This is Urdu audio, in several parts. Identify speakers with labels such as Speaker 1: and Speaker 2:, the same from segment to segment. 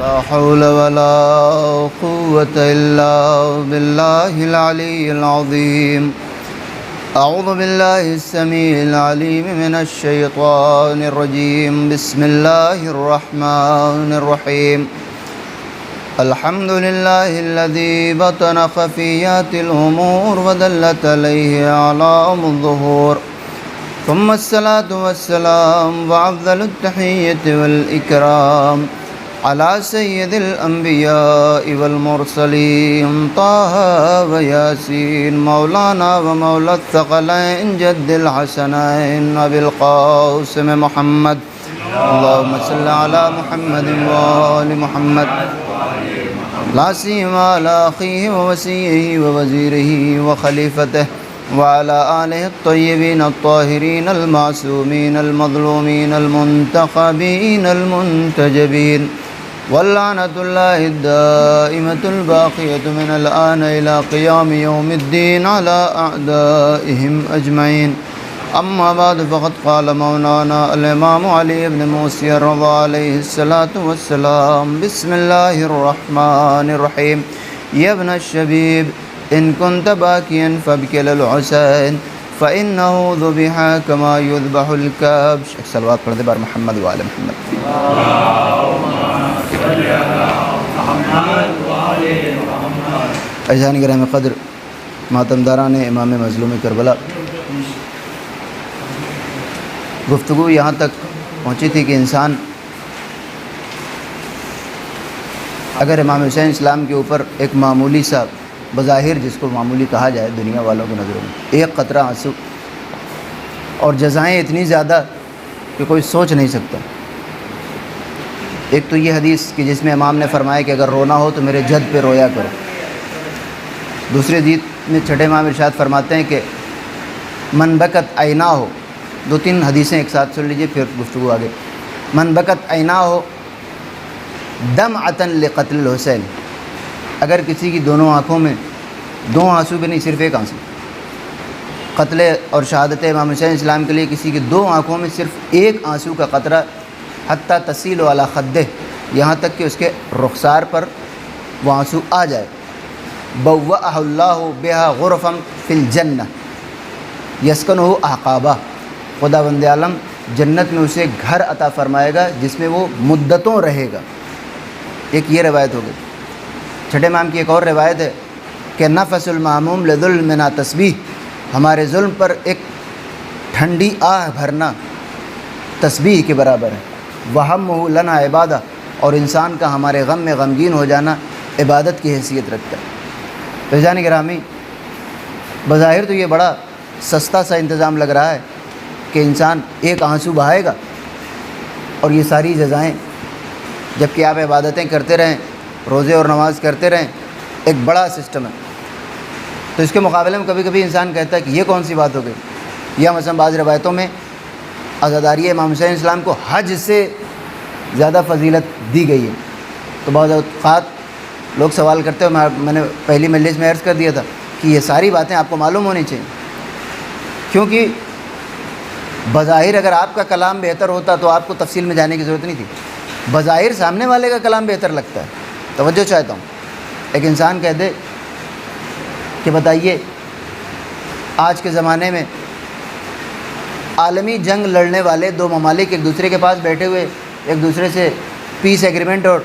Speaker 1: لا حول ولا قوة إلا بالله العلي العظيم. أعوذ بالله السميع العليم من الشيطان الرجيم. بسم الله الرحمن الرحيم. الحمد لله الذي بطن خفيات الأمور ودلت عليه أعلام الظهور، ثم الصلاة والسلام وأفضل التحية والإكرام على سيد الأنبياء والمرسلين طه وياسين مولانا ومولى الثقلين جد الحسنين أبي القاسم محمد. اللهم صل على محمد وآل محمد، لا سيما على أخيه ووصيه ووزيره وخليفته وعلى آله الطيبين الطاهرين المعصومين المظلومين المنتخبين المنتجبين، واللعنة الله الدائمة الباقية من الآن إلى قيام يوم الدين على أعدائهم أجمعين. أما بعد، فقد قال مولانا الإمام علي بن موسى الرضا عليه الصلاة والسلام: بسم الله الرحمن الرحيم. يا ابن الشبيب، إن كنت باكيا فابكي للحسين فإنه ذبح كما يذبح الكبش. ایک صلوات پڑھ دے بار محمد و آل محمد. عزیزان گرامی قدر، ماتمداران امام مظلوم کربلا، گفتگو یہاں تک پہنچی تھی کہ انسان اگر امام حسین اسلام کے اوپر ایک معمولی سا، بظاہر جس کو معمولی کہا جائے دنیا والوں کی نظروں میں، ایک قطرہ آنسو اور جزائیں اتنی زیادہ کہ کوئی سوچ نہیں سکتا. ایک تو یہ حدیث کہ جس میں امام نے فرمایا کہ اگر رونا ہو تو میرے جد پہ رویا کرو. دوسرے حدیث میں چھٹے امام ارشاد فرماتے ہیں کہ من بکت عینا ہو. دو تین حدیثیں ایک ساتھ سن لیجئے پھر گفتگو آگے. من بکت عینا ہو دمعۃ لقتل الحسین. اگر کسی کی دونوں آنکھوں میں دو آنسو بھی نہیں، صرف ایک آنسو، قتل اور شہادت امام حسین اسلام کے لیے کسی کی دو آنکھوں میں صرف ایک آنسو کا قطرہ، حتیٰ تسیل علی خدہ، یہاں تک کہ اس کے رخسار پر وہ آنسو آ جائے. بوأہ اللہ بہا غرفا فی الجنہ یسکنہ احقابہ. خداوند عالم جنت میں اسے گھر عطا فرمائے گا جس میں وہ مدتوں رہے گا. ایک یہ روایت ہو گئی. چھٹے امام کی ایک اور روایت ہے کہ نفس المعموم لظلمنا تسبیح. ہمارے ظلم پر ایک ٹھنڈی آہ بھرنا تسبیح کے برابر ہے. وہمہ لنا عبادہ، اور انسان کا ہمارے غم میں غمگین ہو جانا عبادت کی حیثیت رکھتا ہے. عزیزان گرامی، بظاہر تو یہ بڑا سستا سا انتظام لگ رہا ہے کہ انسان ایک آنسو بہائے گا اور یہ ساری جزائیں، جبکہ آپ عبادتیں کرتے رہیں، روزے اور نماز کرتے رہیں، ایک بڑا سسٹم ہے. تو اس کے مقابلے میں کبھی کبھی انسان کہتا ہے کہ یہ کون سی بات ہو گئی. یا مثلا بعض روایتوں میں عزاداری امام حسین اسلام کو حج سے زیادہ فضیلت دی گئی ہے. تو بعض اوقات لوگ سوال کرتے ہیں، میں نے پہلی مجلس میں عرض کر دیا تھا کہ یہ ساری باتیں آپ کو معلوم ہونی چاہیے، کیونکہ بظاہر اگر آپ کا کلام بہتر ہوتا تو آپ کو تفصیل میں جانے کی ضرورت نہیں تھی. بظاہر سامنے والے کا کلام بہتر لگتا ہے. توجہ چاہتا ہوں. ایک انسان کہہ دے کہ بتائیے آج کے زمانے میں عالمی جنگ لڑنے والے دو ممالک ایک دوسرے کے پاس بیٹھے ہوئے ایک دوسرے سے پیس ایگریمنٹ اور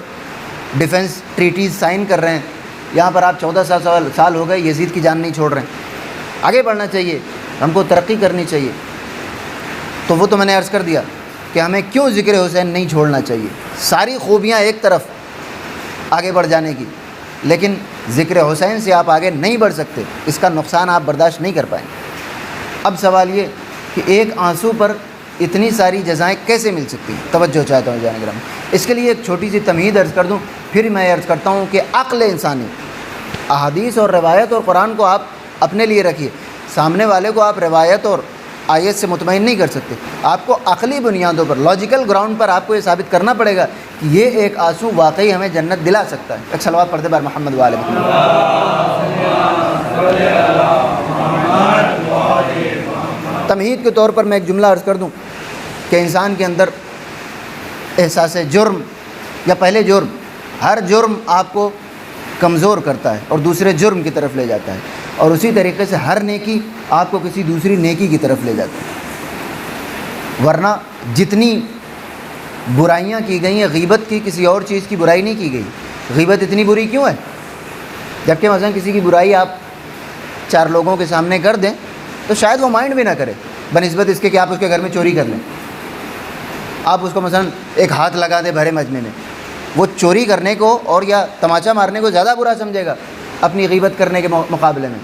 Speaker 1: ڈیفنس ٹریٹیز سائن کر رہے ہیں. یہاں پر آپ 14 سال ہو گئے یزید کی جان نہیں چھوڑ رہے ہیں. آگے بڑھنا چاہیے، ہم کو ترقی کرنی چاہیے. تو وہ تو میں نے عرض کر دیا کہ ہمیں کیوں ذکر حسین نہیں چھوڑنا چاہیے. ساری خوبیاں ایک طرف آگے بڑھ جانے کی، لیکن ذکر حسین سے آپ آگے نہیں بڑھ سکتے، اس کا نقصان آپ برداشت نہیں کر پائیں. اب سوال یہ کہ ایک آنسو پر اتنی ساری جزائیں کیسے مل سکتی ہیں. توجہ چاہتا ہوں جان گرامی. اس کے لیے ایک چھوٹی سی تمہید عرض کر دوں، پھر میں عرض کرتا ہوں کہ عقل انسانی، احادیث اور روایت اور قرآن کو آپ اپنے لیے رکھیے. سامنے والے کو آپ روایت اور آیت سے مطمئن نہیں کر سکتے. آپ کو عقلی بنیادوں پر، لاجیکل گراؤنڈ پر آپ کو یہ ثابت کرنا پڑے گا کہ یہ ایک آنسو واقعی ہمیں جنت دلا سکتا ہے. ایک صلوات پڑھتے بار محمد و آل محمد. تمہید کے طور پر میں ایک جملہ عرض کر دوں کہ انسان کے اندر احساس جرم یا پہلے جرم ہر جرم آپ کو کمزور کرتا ہے اور دوسرے جرم کی طرف لے جاتا ہے، اور اسی طریقے سے ہر نیکی آپ کو کسی دوسری نیکی کی طرف لے جاتی ہے۔ ورنہ جتنی برائیاں کی گئی ہیں، غیبت کی کسی اور چیز کی برائی نہیں کی گئی۔ غیبت اتنی بری کیوں ہے؟ جبکہ مثلا کسی کی برائی آپ 4 لوگوں کے سامنے کر دیں تو شاید وہ مائنڈ بھی نہ کرے، بنسبت اس کے کہ آپ اس کے گھر میں چوری کر لیں۔ آپ اس کو مثلا ایک ہاتھ لگا دیں بھرے مجمع میں، وہ چوری کرنے کو اور یا تماچا مارنے کو زیادہ برا سمجھے گا اپنی غیبت کرنے کے مقابلے میں۔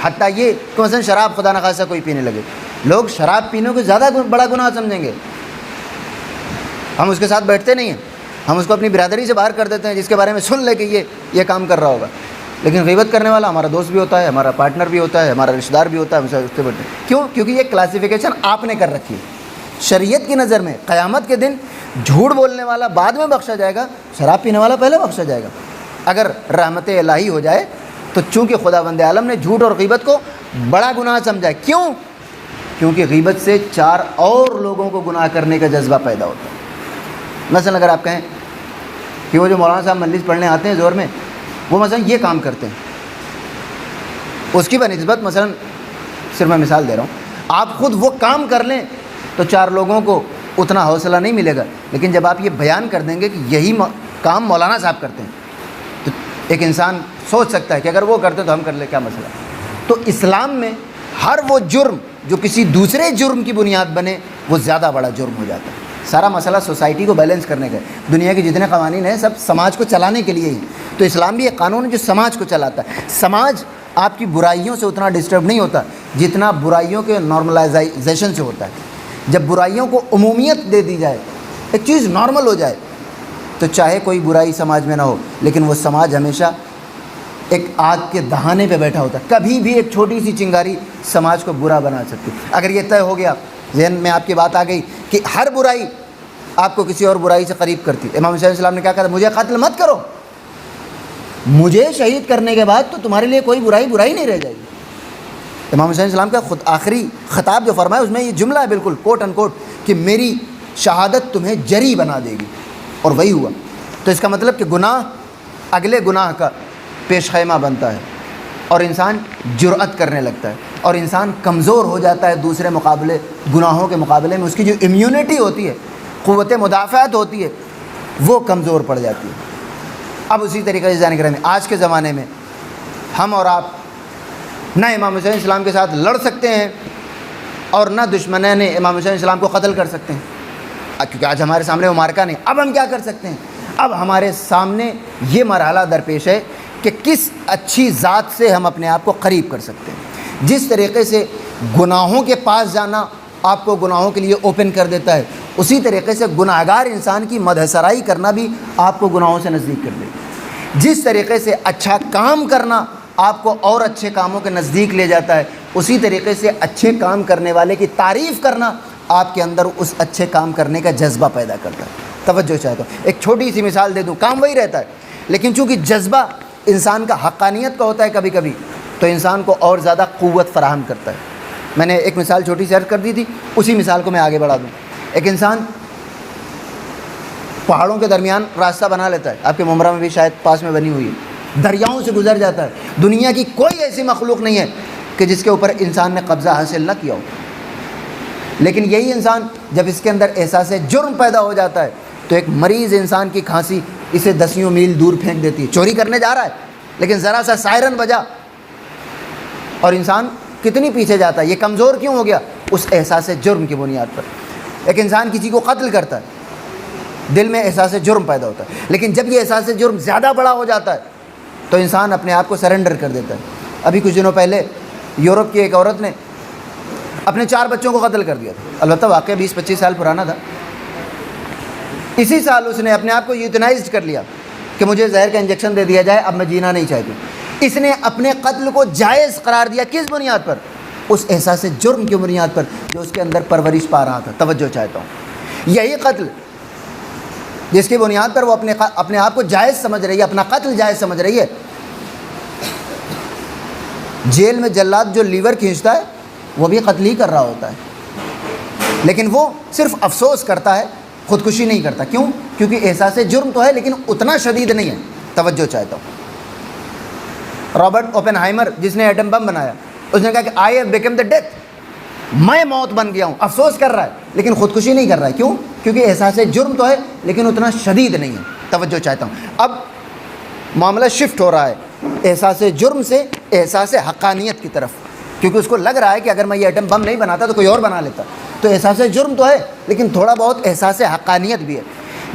Speaker 1: حتیٰ یہ کہ مثلا شراب خدا نخواستہ کوئی پینے لگے، لوگ شراب پینے کو زیادہ بڑا گناہ سمجھیں گے۔ ہم اس کے ساتھ بیٹھتے نہیں ہیں، ہم اس کو اپنی برادری سے باہر کر دیتے ہیں جس کے بارے میں سن لے کہ یہ کام کر رہا ہوگا، لیکن غیبت کرنے والا ہمارا دوست بھی ہوتا ہے، ہمارا پارٹنر بھی ہوتا ہے، ہمارا رشتہ دار بھی ہوتا ہے، ہم سے اس سے بیٹھتے ہیں۔ کیوں؟ کیونکہ یہ کلاسیفیکیشن آپ نے کر رکھی ہے۔ شریعت کی نظر میں قیامت کے دن جھوٹ بولنے والا بعد میں بخشا جائے گا، شراب پینے والا پہلے بخشا جائے گا۔ اگر رحمت الہی ہو جائے تو چونکہ خداوند عالم نے جھوٹ اور غیبت کو بڑا گناہ سمجھا ہے۔ کیوں؟ کیونکہ غیبت سے 4 اور لوگوں کو گناہ کرنے کا جذبہ پیدا ہوتا ہے۔ مثلا اگر آپ کہیں کہ وہ جو مولانا صاحب مجلس پڑھنے آتے ہیں زور میں، وہ مثلا یہ کام کرتے ہیں، اس کی بنسبت مثلا صرف میں مثال دے رہا ہوں، آپ خود وہ کام کر لیں تو 4 لوگوں کو اتنا حوصلہ نہیں ملے گا، لیکن جب آپ یہ بیان کر دیں گے کہ یہی کام مولانا صاحب کرتے ہیں تو ایک انسان سوچ سکتا ہے کہ اگر وہ کرتے ہیں تو ہم کر لیں، کیا مسئلہ ہے۔ تو اسلام میں ہر وہ جرم جو کسی دوسرے جرم کی بنیاد بنے وہ زیادہ بڑا جرم ہو جاتا ہے۔ سارا مسئلہ سوسائٹی کو بیلنس کرنے کا ہے۔ دنیا کے جتنے قوانین ہیں سب سماج کو چلانے کے لیے ہی، تو اسلام بھی ایک قانون ہے جو سماج کو چلاتا ہے۔ سماج آپ کی برائیوں سے اتنا ڈسٹرب نہیں ہوتا جتنا برائیوں کے نارملائزیشن سے ہوتا ہے۔ جب برائیوں کو عمومیت دے دی جائے، ایک چیز نارمل ہو جائے، تو چاہے کوئی برائی سماج میں نہ ہو لیکن وہ سماج ہمیشہ ایک آگ کے دہانے پہ بیٹھا ہوتا ہے۔ کبھی بھی ایک چھوٹی سی چنگاری سماج کو برا بنا سکتی۔ اگر یہ طے ہو گیا، ذہن میں آپ کی بات آ گئی کہ ہر برائی آپ کو کسی اور برائی سے قریب کرتی ہے۔ امام حسین علیہ السلام نے کیا کہا؟ مجھے قتل مت کرو، مجھے شہید کرنے کے بعد تو تمہارے لیے کوئی برائی نہیں رہ جائے گی۔ امام حسین علیہ السلام کا خود آخری خطاب جو فرمایا اس میں یہ جملہ ہے بالکل کوٹ ان کوٹ کہ میری شہادت تمہیں جری بنا دے گی، اور وہی ہوا۔ تو اس کا مطلب کہ گناہ اگلے گناہ کا پیش خیمہ بنتا ہے اور انسان جرأت کرنے لگتا ہے، اور انسان کمزور ہو جاتا ہے دوسرے گناہوں کے مقابلے میں۔ اس کی جو امیونٹی ہوتی ہے، قوت مدافعت ہوتی ہے، وہ کمزور پڑ جاتی ہے۔ اب اسی طریقے سے جان کریں آج کے زمانے میں ہم اور آپ نہ امام حسین السلام کے ساتھ لڑ سکتے ہیں اور نہ دشمنان نے امام حسین السلام کو قتل کر سکتے ہیں، کیونکہ آج ہمارے سامنے وہ مارکا نہیں۔ اب ہم کیا کر سکتے ہیں؟ اب ہمارے سامنے یہ مرحلہ درپیش ہے کہ کس اچھی ذات سے ہم اپنے آپ کو قریب کر سکتے ہیں۔ جس طریقے سے گناہوں کے پاس جانا آپ کو گناہوں کے لیے اوپن کر دیتا ہے، اسی طریقے سے گناہگار انسان کی مدح سرائی کرنا بھی آپ کو گناہوں سے نزدیک کر دیتا ہے۔ جس طریقے سے اچھا کام کرنا آپ کو اور اچھے کاموں کے نزدیک لے جاتا ہے، اسی طریقے سے اچھے کام کرنے والے کی تعریف کرنا آپ کے اندر اس اچھے کام کرنے کا جذبہ پیدا کرتا ہے۔ توجہ چاہتا ہوں، ایک چھوٹی سی مثال دے دوں، کام وہی رہتا ہے لیکن چونکہ جذبہ انسان کا حقانیت کا ہوتا ہے کبھی کبھی، تو انسان کو اور زیادہ قوت فراہم کرتا ہے۔ میں نے ایک مثال چھوٹی سی عرض کر دی تھی، اسی مثال کو میں آگے بڑھا دوں۔ ایک انسان پہاڑوں کے درمیان راستہ بنا لیتا ہے، آپ کے ممبرا میں بھی شاید پاس میں بنی ہوئی ہے، دریاؤں سے گزر جاتا ہے۔ دنیا کی کوئی ایسی مخلوق نہیں ہے کہ جس کے اوپر انسان نے قبضہ حاصل نہ کیا ہو، لیکن یہی انسان جب اس کے اندر احساس جرم پیدا ہو جاتا ہے تو ایک مریض انسان کی کھانسی اسے 10 میل دور پھینک دیتی ہے۔ چوری کرنے جا رہا ہے لیکن ذرا سا سائرن بجا اور انسان کتنی پیچھے جاتا ہے۔ یہ کمزور کیوں ہو گیا؟ اس احساس جرم کی بنیاد پر۔ ایک انسان کسی کو قتل کرتا ہے، دل میں احساس جرم پیدا ہوتا ہے، لیکن جب یہ احساس جرم زیادہ بڑا ہو جاتا ہے تو انسان اپنے آپ کو سرنڈر کر دیتا ہے۔ ابھی کچھ دنوں پہلے یورپ کی ایک عورت نے اپنے 4 بچوں کو قتل کر دیا تھا، البتہ واقعہ 20-25 سال پرانا تھا۔ اسی سال اس نے اپنے آپ کو یوتنائزڈ کر لیا کہ مجھے زہر کا انجیکشن دے دیا جائے، اب میں جینا نہیں چاہتی۔ اس نے اپنے قتل کو جائز قرار دیا، کس بنیاد پر؟ اس احساس جرم کی بنیاد پر جو اس کے اندر پرورش پا رہا تھا۔ توجہ چاہتا ہوں، یہی قتل جس کی بنیاد پر وہ اپنے آپ کو جائز سمجھ رہی ہے، اپنا قتل جائز سمجھ رہی ہے، جیل میں جلاد جو لیور کھینچتا ہے وہ بھی قتل ہی کر رہا ہوتا ہے، لیکن وہ صرف افسوس کرتا ہے خودکشی نہیں کرتا. کیوں؟ کیونکہ احساس جرم تو ہے لیکن اتنا شدید نہیں ہے. توجہ چاہتا ہوں. رابرٹ اوپن ہائمر جس نے ایٹم بم بنایا, اس نے کہا کہ I have become the death, میں موت بن گیا ہوں. افسوس کر رہا ہے لیکن خودکشی نہیں کر رہا ہے. کیوں؟ کیونکہ احساس جرم تو ہے لیکن اتنا شدید نہیں ہے. توجہ چاہتا ہوں. اب معاملہ شفٹ ہو رہا ہے احساس جرم سے احساس حقانیت کی طرف, کیونکہ اس کو لگ رہا ہے کہ اگر میں یہ ایٹم بم نہیں بناتا تو کوئی اور بنا لیتا. تو احساس جرم تو ہے لیکن تھوڑا بہت احساس حقانیت بھی ہے.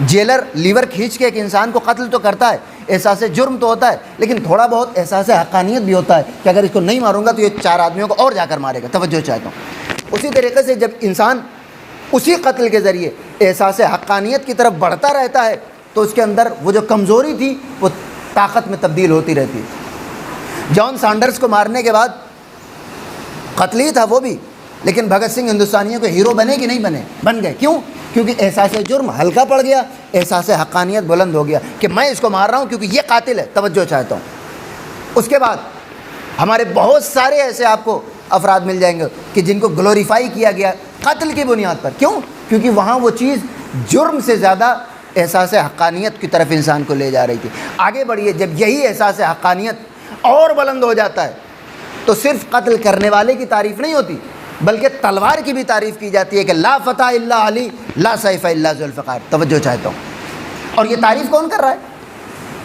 Speaker 1: جیلر لیور کھینچ کے ایک انسان کو قتل تو کرتا ہے, احساس جرم تو ہوتا ہے لیکن تھوڑا بہت احساس حقانیت بھی ہوتا ہے کہ اگر اس کو نہیں ماروں گا تو یہ 4 آدمیوں کو اور جا کر مارے گا. توجہ چاہتا ہوں. اسی طریقے سے جب انسان اسی قتل کے ذریعے احساس حقانیت کی طرف بڑھتا رہتا ہے تو اس کے اندر وہ جو کمزوری تھی وہ طاقت میں تبدیل ہوتی رہتی ہے. جان سانڈرز کو مارنے کے بعد قتل ہی تھا وہ بھی, لیکن بھگت سنگھ ہندوستانیوں کے ہیرو بنے کہ نہیں بنے؟ بن گئے. کیوں؟ کیونکہ احساس جرم ہلکا پڑ گیا, احساس حقانیت بلند ہو گیا کہ میں اس کو مار رہا ہوں کیونکہ یہ قاتل ہے. توجہ چاہتا ہوں. اس کے بعد ہمارے بہت سارے ایسے آپ کو افراد مل جائیں گے کہ جن کو گلوریفائی کیا گیا قتل کی بنیاد پر. کیوں؟ کیونکہ وہاں وہ چیز جرم سے زیادہ احساس حقانیت کی طرف انسان کو لے جا رہی تھی. آگے بڑھیے, جب یہی احساس حقانیت اور بلند ہو جاتا ہے تو صرف قتل کرنے والے کی تعریف نہیں ہوتی بلکہ تلوار کی بھی تعریف کی جاتی ہے کہ لا فتح الا علی لا سیف الا ذوالفقار. توجہ چاہتا ہوں. اور یہ تعریف کون کر رہا ہے؟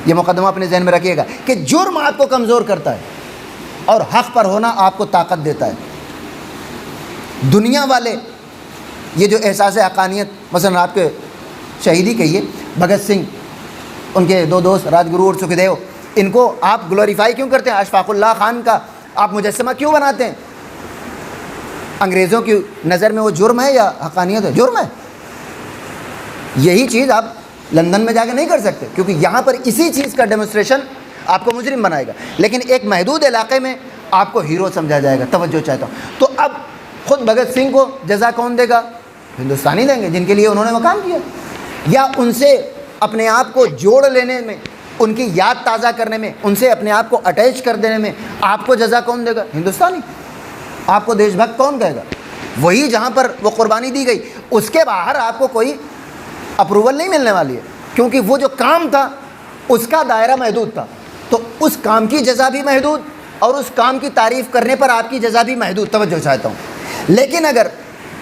Speaker 1: یہ مقدمہ اپنے ذہن میں رکھیے گا کہ جرم آپ کو کمزور کرتا ہے اور حق پر ہونا آپ کو طاقت دیتا ہے. دنیا والے یہ جو احساس حقانیت, مثلا آپ کے شہیدی کہیے بھگت سنگھ, ان کے 2 دوست راج گرو اور سکھ دیو, ان کو آپ گلوریفائی کیوں کرتے ہیں؟ اشفاق اللہ خان کا آپ مجسمہ کیوں بناتے ہیں؟ انگریزوں کی نظر میں وہ جرم ہے یا حقانیت ہے؟ جرم ہے. یہی چیز آپ لندن میں جا کے نہیں کر سکتے کیونکہ یہاں پر اسی چیز کا ڈیمونسٹریشن آپ کو مجرم بنائے گا, لیکن ایک محدود علاقے میں آپ کو ہیرو سمجھا جائے گا. توجہ چاہتا ہوں. تو اب خود بھگت سنگھ کو جزا کون دے گا؟ ہندوستانی دیں گے جن کے لیے انہوں نے وہ کام کیا. یا ان سے اپنے آپ کو جوڑ لینے میں, ان کی یاد تازہ کرنے میں, ان سے اپنے آپ کو اٹیچ کر دینے میں آپ کو جزا کون دے گا؟ ہندوستانی. آپ کو دیش بھکت کون کہے گا؟ وہی جہاں پر وہ قربانی دی گئی. اس کے باہر آپ کو کوئی اپروول نہیں ملنے والی ہے کیونکہ وہ جو کام تھا اس کا دائرہ محدود تھا, تو اس کام کی جزا بھی محدود اور اس کام کی تعریف کرنے پر آپ کی جزا بھی محدود. توجہ چاہتا ہوں. لیکن اگر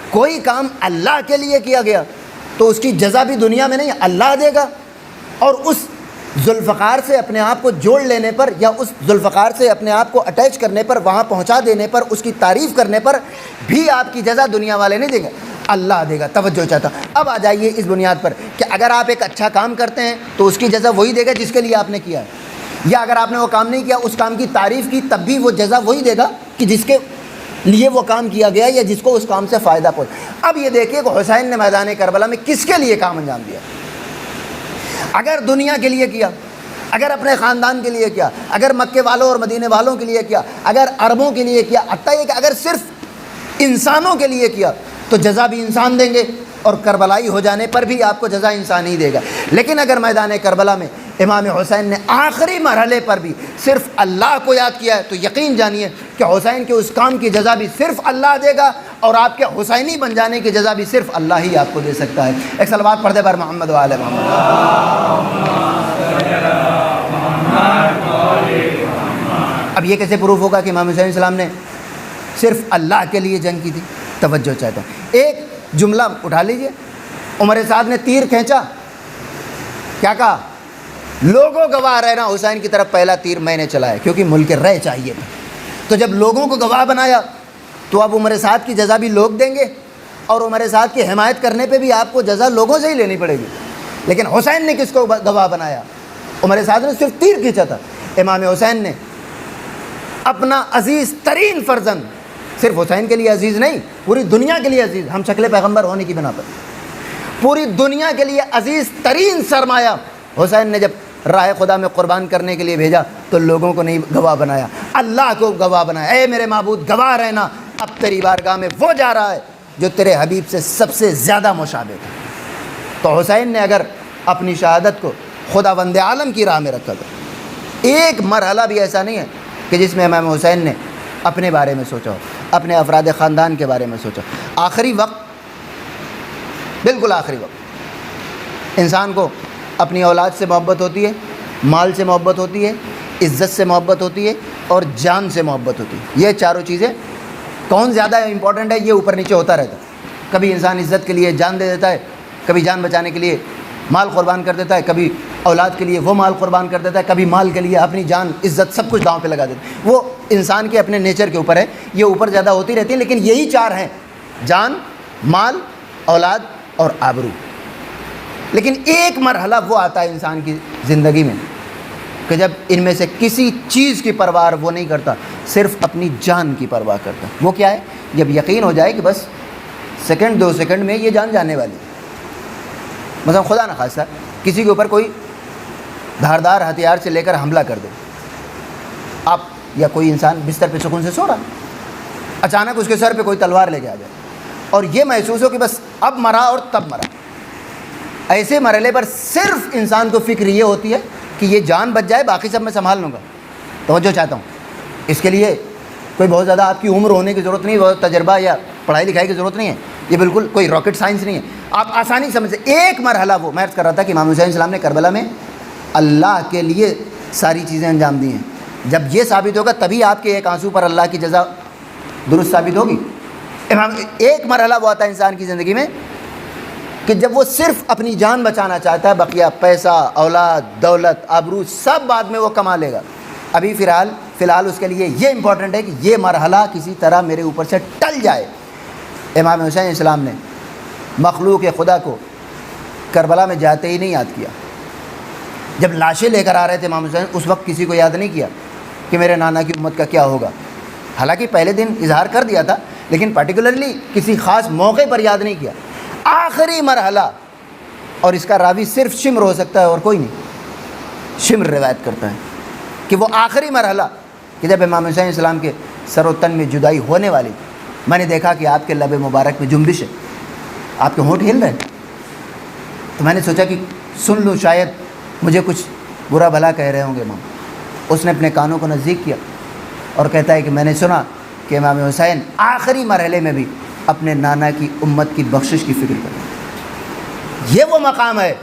Speaker 1: کوئی کام اللہ کے لیے کیا گیا تو اس کی جزا بھی دنیا میں نہیں, اللہ دے گا. اور اس ذوالفقار سے اپنے آپ کو جوڑ لینے پر یا اس ذوالفقار سے اپنے آپ کو اٹیچ کرنے پر, وہاں پہنچا دینے پر, اس کی تعریف کرنے پر بھی آپ کی جزا دنیا والے نہیں دیں گے, اللہ دے گا. توجہ چاہتا ہوں. اب آ جائیے اس بنیاد پر کہ اگر آپ ایک اچھا کام کرتے ہیں تو اس کی جزا وہی دے گا جس کے لیے آپ نے کیا ہے, یا اگر آپ نے وہ کام نہیں کیا, اس کام کی تعریف کی, تب بھی وہ جزا وہی دے گا کہ جس کے لیے وہ کام کیا گیا یا جس کو اس کام سے فائدہ پہنچا. اب یہ دیکھیے کہ حسین نے میدان کربلا میں کس کے لیے کام انجام دیا. اگر دنیا کے لیے کیا, اگر اپنے خاندان کے لیے کیا, اگر مکے والوں اور مدینے والوں کے لیے کیا, اگر عربوں کے لیے کیا, حتیٰ یہ کہ اگر صرف انسانوں کے لیے کیا تو جزا بھی انسان دیں گے اور کربلائی ہو جانے پر بھی آپ کو جزا انسان ہی دے گا. لیکن اگر میدان کربلا میں امام حسین نے آخری مرحلے پر بھی صرف اللہ کو یاد کیا ہے تو یقین جانیے کہ حسین کے اس کام کی جزا بھی صرف اللہ دے گا اور آپ کے حسینی بن جانے کی جزا بھی صرف اللہ ہی آپ کو دے سکتا ہے. ایک صلوات پڑھ دے بر محمد و آل محمد. اب یہ کیسے پروف ہوگا کہ امام حسین علیہ السلام نے صرف اللہ کے لیے جنگ کی تھی؟ توجہ چاہتا ہوں. ایک جملہ اٹھا لیجئے, عمر سعد نے تیر کھینچا, کیا کہا؟ لوگوں گواہ رہنا حسین کی طرف پہلا تیر میں نے چلایا کیونکہ ملک رہ چاہیے تھا. تو جب لوگوں کو گواہ بنایا تو اب عمر سعد کی جزا بھی لوگ دیں گے اور عمر سعد کی حمایت کرنے پہ بھی آپ کو جزا لوگوں سے ہی لینی پڑے گی. لیکن حسین نے کس کو گواہ بنایا؟ عمر سعد نے صرف تیر کھینچا تھا. امام حسین نے اپنا عزیز ترین فرزند, صرف حسین کے لیے عزیز نہیں, پوری دنیا کے لیے عزیز, ہم شکل پیغمبر ہونے کی بنا پر پوری دنیا کے لیے عزیز ترین سرمایہ حسین نے جب راہ خدا میں قربان کرنے کے لیے بھیجا تو لوگوں کو نہیں گواہ بنایا, اللہ کو گواہ بنایا. اے میرے معبود گواہ رہنا, اب تیری بارگاہ میں وہ جا رہا ہے جو تیرے حبیب سے سب سے زیادہ مشابہ تھا. تو حسین نے اگر اپنی شہادت کو خداوند عالم کی راہ میں رکھا تھا, ایک مرحلہ بھی ایسا نہیں ہے کہ جس میں امام حسین نے اپنے بارے میں سوچا ہو, اپنے افراد خاندان کے بارے میں سوچا. آخری وقت, بالکل آخری وقت, انسان کو اپنی اولاد سے محبت ہوتی ہے، مال سے محبت ہوتی ہے، عزت سے محبت ہوتی ہے اور جان سے محبت ہوتی ہے۔ یہ چاروں چیزیں کون زیادہ امپورٹنٹ ہے، یہ اوپر نیچے ہوتا رہتا ہے۔ کبھی انسان عزت کے لیے جان دے دیتا ہے، کبھی جان بچانے کے لیے مال قربان کر دیتا ہے، کبھی اولاد کے لیے وہ مال قربان کر دیتا ہے، کبھی مال کے لیے اپنی جان عزت سب کچھ داؤں پہ لگا دیتا ہے۔ وہ انسان کے اپنے نیچر کے اوپر ہے، یہ اوپر زیادہ ہوتی رہتی ہیں، لیکن یہی چار ہیں: جان، مال، اولاد اور آبرو۔ لیکن ایک مرحلہ وہ آتا ہے انسان کی زندگی میں کہ جب ان میں سے کسی چیز کی پرواہ وہ نہیں کرتا، صرف اپنی جان کی پرواہ کرتا۔ وہ کیا ہے؟ جب یقین ہو جائے کہ بس سیکنڈ 2 سیکنڈ میں یہ جان جانے والی ہے۔ مثلا خدا نہ خواستہ کسی کے اوپر کوئی دھاردار ہتھیار سے لے کر حملہ کر دے، آپ یا کوئی انسان بستر پہ سکون سے سو رہا، اچانک اس کے سر پہ کوئی تلوار لے کے آ جائے اور یہ محسوس ہو کہ بس اب مرا اور تب مرا۔ ایسے مرحلے پر صرف انسان کو فکر یہ ہوتی ہے کہ یہ جان بچ جائے، باقی سب میں سنبھال لوں گا۔ توجہ چاہتا ہوں، اس کے لیے کوئی بہت زیادہ آپ کی عمر ہونے کی ضرورت نہیں، بہت تجربہ یا پڑھائی لکھائی کی ضرورت نہیں ہے، یہ بالکل کوئی راکٹ سائنس نہیں ہے، آپ آسانی سمجھ سکتے۔ ایک مرحلہ وہ میں عرض کر رہا تھا کہ امام حسین السلام نے کربلا میں اللہ کے لیے ساری چیزیں انجام دی ہیں۔ جب یہ ثابت ہوگا تبھی آپ کے ایک آنسو پر اللہ کی جزا درست ثابت ہوگی۔ ایک مرحلہ وہ آتا ہے انسان کی زندگی میں کہ جب وہ صرف اپنی جان بچانا چاہتا ہے، بقیہ پیسہ، اولاد، دولت، آبرو سب بعد میں وہ کما لے گا۔ ابھی فی الحال اس کے لیے یہ امپورٹنٹ ہے کہ یہ مرحلہ کسی طرح میرے اوپر سے ٹل جائے۔ امام حسین السلام نے مخلوق خدا کو کربلا میں جاتے ہی نہیں یاد کیا۔ جب لاشیں لے کر آ رہے تھے امام حسین، اس وقت کسی کو یاد نہیں کیا کہ میرے نانا کی امت کا کیا ہوگا۔ حالانکہ پہلے دن اظہار کر دیا تھا، لیکن پرٹیکولرلی کسی خاص موقع پر یاد نہیں کیا۔ آخری مرحلہ، اور اس کا راوی صرف شمر ہو سکتا ہے اور کوئی نہیں، شمر روایت کرتا ہے کہ وہ آخری مرحلہ کہ جب امام حسین السلام کے سر و تن میں جدائی ہونے والی، میں نے دیکھا کہ آپ کے لب مبارک میں جنبش ہے، آپ کے ہونٹ ہل رہے ہیں، تو میں نے سوچا کہ سن لوں، شاید مجھے کچھ برا بھلا کہہ رہے ہوں گے امام۔ اس نے اپنے کانوں کو نزدیک کیا اور کہتا ہے کہ میں نے سنا کہ امام حسین آخری مرحلے میں بھی اپنے نانا کی امت کی بخشش کی فکر کرتے ہیں۔ یہ وہ مقام ہے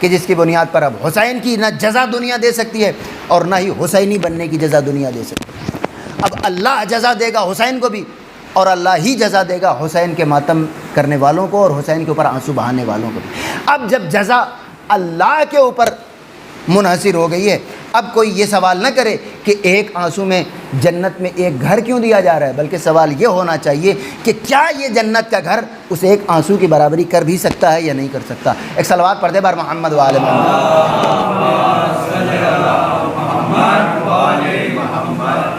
Speaker 1: کہ جس کی بنیاد پر اب حسین کی نہ جزا دنیا دے سکتی ہے اور نہ ہی حسینی بننے کی جزا دنیا دے سکتی ہے۔ اب اللہ جزا دے گا حسین کو بھی، اور اللہ ہی جزا دے گا حسین کے ماتم کرنے والوں کو اور حسین کے اوپر آنسو بہانے والوں کو بھی۔ اب جب جزا اللہ کے اوپر منحصر ہو گئی ہے، اب کوئی یہ سوال نہ کرے کہ ایک آنسو میں جنت میں ایک گھر کیوں دیا جا رہا ہے، بلکہ سوال یہ ہونا چاہیے کہ کیا یہ جنت کا گھر اس ایک آنسو کی برابری کر بھی سکتا ہے یا نہیں کر سکتا۔ ایک صلوات پڑھ دے بار محمد و آل محمد،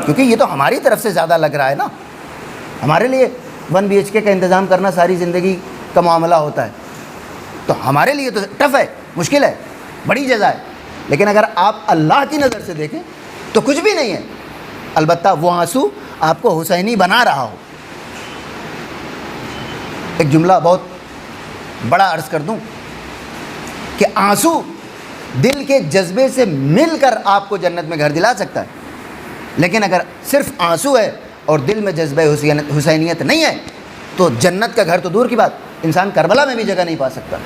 Speaker 1: کیونکہ یہ تو ہماری طرف سے زیادہ لگ رہا ہے نا۔ ہمارے لیے 1 BHK کا انتظام کرنا ساری زندگی کا معاملہ ہوتا ہے، تو ہمارے لیے تو ٹف ہے، مشکل ہے، بڑی جزا ہے۔ لیکن اگر آپ اللہ کی نظر سے دیکھیں تو کچھ بھی نہیں ہے، البتہ وہ آنسو آپ کو حسینی بنا رہا ہو۔ ایک جملہ بہت بڑا عرض کر دوں کہ آنسو دل کے جذبے سے مل کر آپ کو جنت میں گھر دلا سکتا ہے، لیکن اگر صرف آنسو ہے اور دل میں جذبہ حسینیت نہیں ہے تو جنت کا گھر تو دور کی بات، انسان کربلا میں بھی جگہ نہیں پا سکتا۔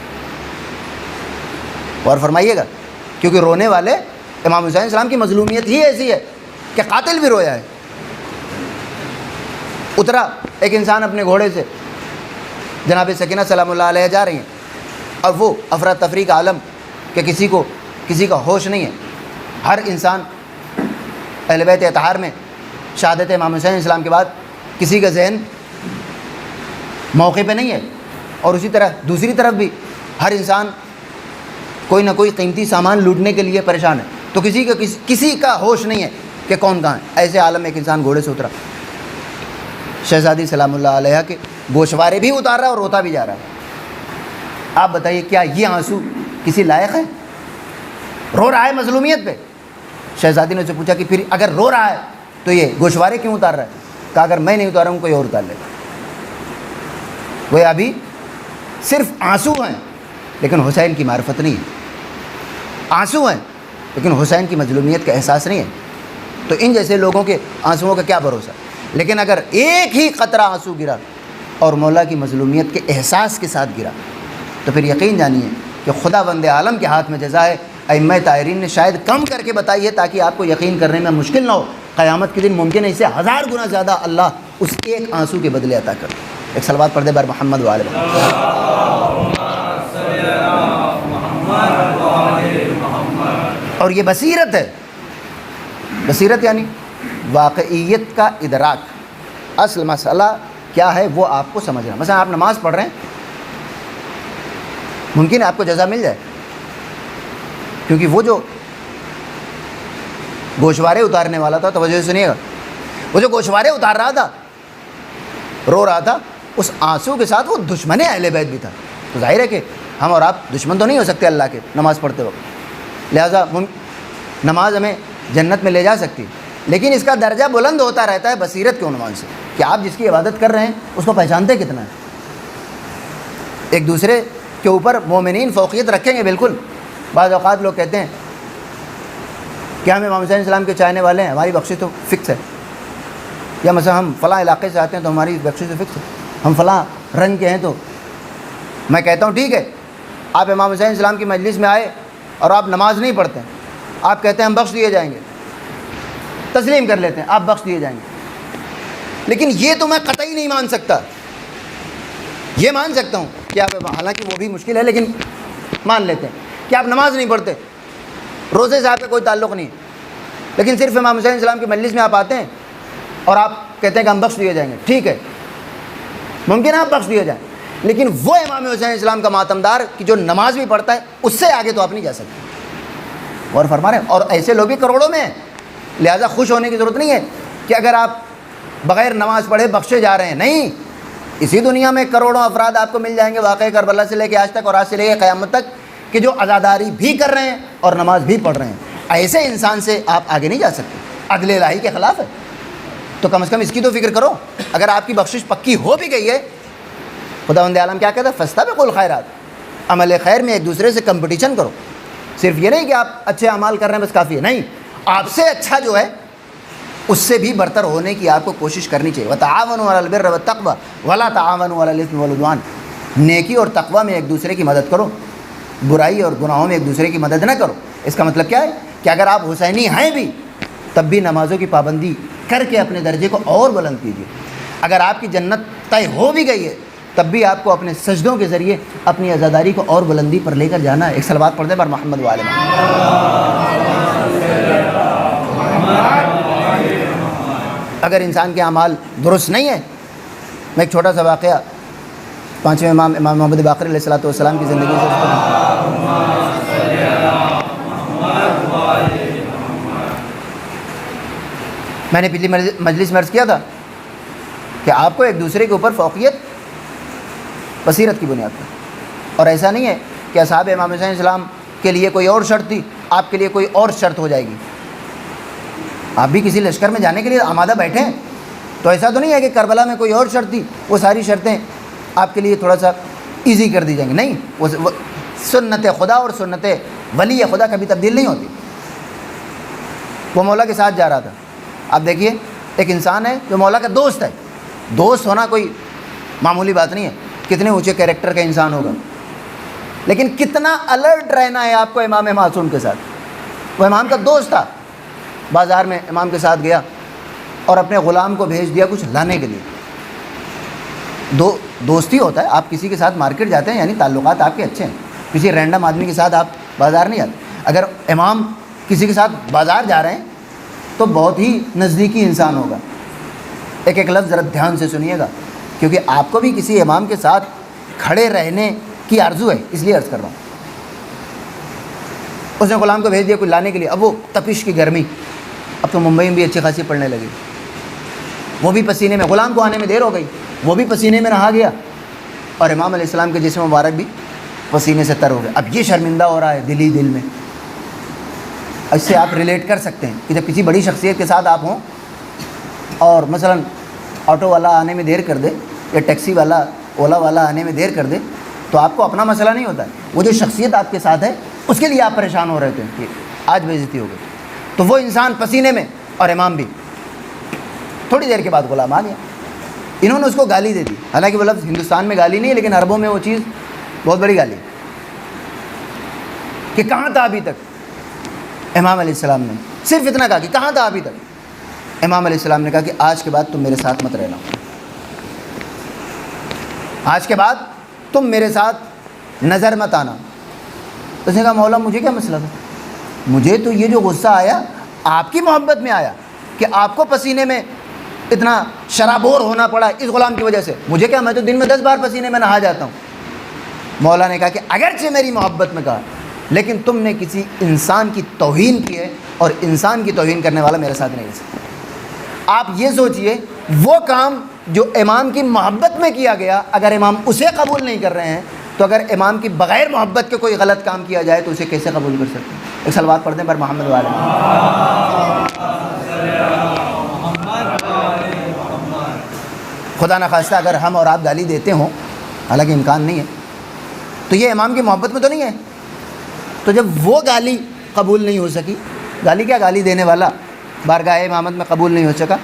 Speaker 1: اور فرمائیے گا، کیونکہ رونے والے امام حسین السلام کی مظلومیت ہی ایسی ہے کہ قاتل بھی رویا ہے۔ اترا ایک انسان اپنے گھوڑے سے، جناب سکینہ سلام اللہ علیہ جا رہی ہیں، اور وہ افراتفری کا عالم کہ کسی کا ہوش نہیں ہے۔ ہر انسان اہل بیت اطہار میں شہادت امام حسین السلام کے بعد کسی کا ذہن موقع پہ نہیں ہے، اور اسی طرح دوسری طرف بھی ہر انسان کوئی نہ کوئی قیمتی سامان لوٹنے کے لیے پریشان ہے، تو کسی کا ہوش نہیں ہے کہ کون کہاں ہے۔ ایسے عالم میں ایک انسان گھوڑے سے اترا، شہزادی سلام اللہ علیہ کے گوشوارے بھی اتار رہا ہے اور روتا بھی جا رہا ہے۔ آپ بتائیے کیا یہ آنسو کسی لائق ہے؟ رو رہا ہے مظلومیت پہ۔ شہزادی نے اسے پوچھا کہ پھر اگر رو رہا ہے تو یہ گوشوارے کیوں اتار رہا ہے؟ کہا اگر میں نہیں اتارا ہوں کوئی اور اتار لے گا۔ وہ ابھی صرف آنسو ہیں لیکن حسین کی معرفت نہیں ہے، آنسو ہیں لیکن حسین کی مظلومیت کا احساس نہیں ہے۔ تو ان جیسے لوگوں کے آنسوؤں کا کیا بھروسہ؟ لیکن اگر ایک ہی قطرہ آنسو گرا اور مولا کی مظلومیت کے احساس کے ساتھ گرا تو پھر یقین جانیے کہ خدا بند عالم کے ہاتھ میں جزا ہے. ائمہ طاہرین نے شاید کم کر کے بتائی ہے تاکہ آپ کو یقین کرنے میں مشکل نہ ہو. قیامت کے دن ممکن ہے اسے 1000 گنا زیادہ اللہ اس ایک آنسو کے بدلے عطا کر. ایک صلوات پڑھ دے بر محمد وآل محمد. اور یہ بصیرت ہے. بصیرت یعنی واقعیت کا ادراک. اصل مسئلہ کیا ہے وہ آپ کو سمجھنا. مثلا آپ نماز پڑھ رہے ہیں, ممکن ہے آپ کو جزا مل جائے, کیونکہ وہ جو گوشوارے اتارنے والا تھا, توجہ سنیے گا, وہ جو گوشوارے اتار رہا تھا, رو رہا تھا, اس آنسو کے ساتھ وہ دشمن اہل بیت بھی تھا. تو ظاہر ہے کہ ہم اور آپ دشمن تو نہیں ہو سکتے اللہ کے نماز پڑھتے وقت, لہٰذا نماز ہمیں جنت میں لے جا سکتی, لیکن اس کا درجہ بلند ہوتا رہتا ہے بصیرت کے عنوان سے کہ آپ جس کی عبادت کر رہے ہیں اس کو پہچانتے کتنا ہے. ایک دوسرے کے اوپر مومنین فوقیت رکھیں گے بالکل. بعض اوقات لوگ کہتے ہیں کہ ہم امام حسین علیہ السلام کے چاہنے والے ہیں, ہماری بخشش تو فکس ہے, یا مثلا ہم فلاں علاقے سے آتے ہیں تو ہماری بخشش تو فکس ہے, ہم فلاں رنگ کے ہیں. تو میں کہتا ہوں ٹھیک ہے, آپ امام حسین علیہ السلام کی مجلس میں آئے اور آپ نماز نہیں پڑھتے, آپ کہتے ہیں ہم بخش دیے جائیں گے, تسلیم کر لیتے ہیں آپ بخش دیے جائیں گے, لیکن یہ تو میں قطعی نہیں مان سکتا. یہ مان سکتا ہوں کہ آپ, حالانکہ وہ بھی مشکل ہے, لیکن مان لیتے ہیں کہ آپ نماز نہیں پڑھتے, روزے سے آپ کا کوئی تعلق نہیں, لیکن صرف امام حسین علیہ السلام کی مجلس میں آپ آتے ہیں اور آپ کہتے ہیں کہ ہم بخش دیے جائیں گے. ٹھیک ہے, ممکن ہے آپ بخش دیے جائیں, لیکن وہ امام حسین علیہ السلام کا ماتمدار کہ جو نماز بھی پڑھتا ہے, اس سے آگے تو آپ نہیں جا سکتے. غور فرما رہے ہیں, اور ایسے لوگ بھی کروڑوں میں ہیں. لہٰذا خوش ہونے کی ضرورت نہیں ہے کہ اگر آپ بغیر نماز پڑھے بخشے جا رہے ہیں. نہیں, اسی دنیا میں کروڑوں افراد آپ کو مل جائیں گے واقعہ کربلا سے لے کے آج تک, اور آج سے لے کے قیامت تک, کہ جو عزاداری بھی کر رہے ہیں اور نماز بھی پڑھ رہے ہیں. ایسے انسان سے آپ آگے نہیں جا سکتے, عدل الہی کے خلاف ہے. تو کم از کم اس کی تو فکر کرو. اگر آپ کی بخشش پکی ہو بھی گئی ہے, خداوند عالم کیا کہتا ہے, فاستبقوا الخیرات, عمل خیر میں ایک دوسرے سے کمپٹیشن کرو. صرف یہ نہیں کہ آپ اچھے اعمال کر رہے ہیں بس کافی ہے, نہیں, آپ سے اچھا جو ہے اس سے بھی برتر ہونے کی آپ کو کوشش کرنی چاہیے. وتعاونوا علی البر والتقوی ولا تعاونوا علی الاثم والعدوان. نیکی اور تقوی میں ایک دوسرے کی مدد کرو, برائی اور گناہوں میں ایک دوسرے کی مدد نہ کرو. اس کا مطلب کیا ہے کہ اگر آپ حسینی ہیں بھی تب بھی نمازوں کی پابندی کر کے اپنے درجے کو اور بلند کیجیے. اگر آپ کی جنت طے ہو بھی گئی ہے تب بھی آپ کو اپنے سجدوں کے ذریعے اپنی عزاداری کو اور بلندی پر لے کر جانا ہے. ایک صلوات پڑھ دیں بر محمد وآل محمد. اگر انسان کے اعمال درست نہیں ہے, میں ایک چھوٹا سا واقعہ 5ویں امام محمد باقر علیہ الصلوۃ والسلام کی زندگی سے میں نے پچھلی مجلس میں عرض کیا تھا کہ آپ کو ایک دوسرے کے اوپر فوقیت بصیرت کی بنیاد پر, اور ایسا نہیں ہے کہ اصحاب امام حسین علیہ السلام کے لیے کوئی اور شرط تھی, آپ کے لیے کوئی اور شرط ہو جائے گی. آپ بھی کسی لشکر میں جانے کے لیے آمادہ بیٹھے ہیں, تو ایسا تو نہیں ہے کہ کربلا میں کوئی اور شرط تھی, وہ ساری شرطیں آپ کے لیے تھوڑا سا ایزی کر دی جائیں گی. نہیں, وہ سنت خدا اور سنت ولی خدا کبھی تبدیل نہیں ہوتی. وہ مولا کے ساتھ جا رہا تھا. آپ دیکھیے, ایک انسان ہے جو مولا کا دوست ہے. دوست ہونا کوئی معمولی بات نہیں ہے, کتنے اونچے کیریکٹر کا انسان ہوگا, لیکن کتنا الرٹ رہنا ہے آپ کو امام معصوم کے ساتھ. وہ امام کا دوست تھا, بازار میں امام کے ساتھ گیا اور اپنے غلام کو بھیج دیا کچھ لانے کے لیے. دوستی ہوتا ہے, آپ کسی کے ساتھ مارکیٹ جاتے ہیں یعنی تعلقات آپ کے اچھے ہیں, کسی رینڈم آدمی کے ساتھ آپ بازار نہیں جاتے. اگر امام کسی کے ساتھ بازار جا رہے ہیں تو بہت ہی نزدیکی انسان ہوگا. ایک ایک لفظ ذرا دھیان سے سنیے گا, کیونکہ آپ کو بھی کسی امام کے ساتھ کھڑے رہنے کی آرزو ہے, اس لیے عرض کر رہا ہوں. اس نے غلام کو بھیج دیا کچھ لانے کے لیے. اب وہ تپش کی گرمی, اب تو ممبئی میں بھی اچھی خاصی پڑنے لگی, وہ بھی پسینے میں, غلام کو آنے میں دیر ہو گئی, وہ بھی پسینے میں نہا گیا, اور امام علیہ السلام کے جسم مبارک بھی پسینے سے تر ہو گئے. اب یہ شرمندہ ہو رہا ہے دل میں. اس سے آپ ریلیٹ کر سکتے ہیں کہ جب کسی بڑی شخصیت کے ساتھ آپ ہوں اور مثلا آٹو والا آنے میں دیر کر دے یا ٹیکسی والا اولا والا آنے میں دیر کر دے, تو آپ کو اپنا مسئلہ نہیں ہوتا ہے, وہ جو شخصیت آپ کے ساتھ ہے اس کے لیے آپ پریشان ہو رہے تھے کہ آج بے عزتی ہو گئی. تو وہ انسان پسینے میں اور امام بھی. تھوڑی دیر کے بعد غلام آ گیا, انہوں نے اس کو گالی دے دی. حالانکہ وہ لفظ ہندوستان میں گالی نہیں ہے, لیکن عربوں میں وہ چیز بہت بڑی گالی. کہ کہاں تھا ابھی تک؟ امام علیہ السلام نے صرف اتنا کہا کہ کہاں تھا ابھی تک؟ امام علیہ السلام نے کہا کہ آج کے بعد تم میرے ساتھ مت رہنا، آج کے بعد تم میرے ساتھ نظر مت آنا۔ تو اس نے کہا مولا مجھے کیا مسئلہ تھا؟ مجھے تو یہ جو غصہ آیا آپ کی محبت میں آیا کہ آپ کو پسینے میں اتنا شرابور ہونا پڑا اس غلام کی وجہ سے، مجھے کیا، میں تو دن میں 10 بار پسینے میں نہا جاتا ہوں۔ مولا نے کہا کہ اگرچہ میری محبت میں کہا، لیکن تم نے کسی انسان کی توہین کی ہے، اور انسان کی توہین کرنے والا میرے ساتھ نہیں رہ سکتا۔ آپ یہ سوچئے وہ کام جو امام کی محبت میں کیا گیا، اگر امام اسے قبول نہیں کر رہے ہیں تو اگر امام کی بغیر محبت کے کوئی غلط کام کیا جائے تو اسے کیسے قبول کر سکتے ہیں؟ ایک صلوات پڑھ دیں پر محمد والے۔ خدا نخواستہ اگر ہم اور آپ گالی دیتے ہوں، حالانکہ امکان نہیں ہے، تو یہ امام کی محبت میں تو نہیں ہے۔ تو جب وہ گالی قبول نہیں ہو سکی، گالی کیا، گالی دینے والا بارگاہ امامت میں قبول نہیں ہو سکا،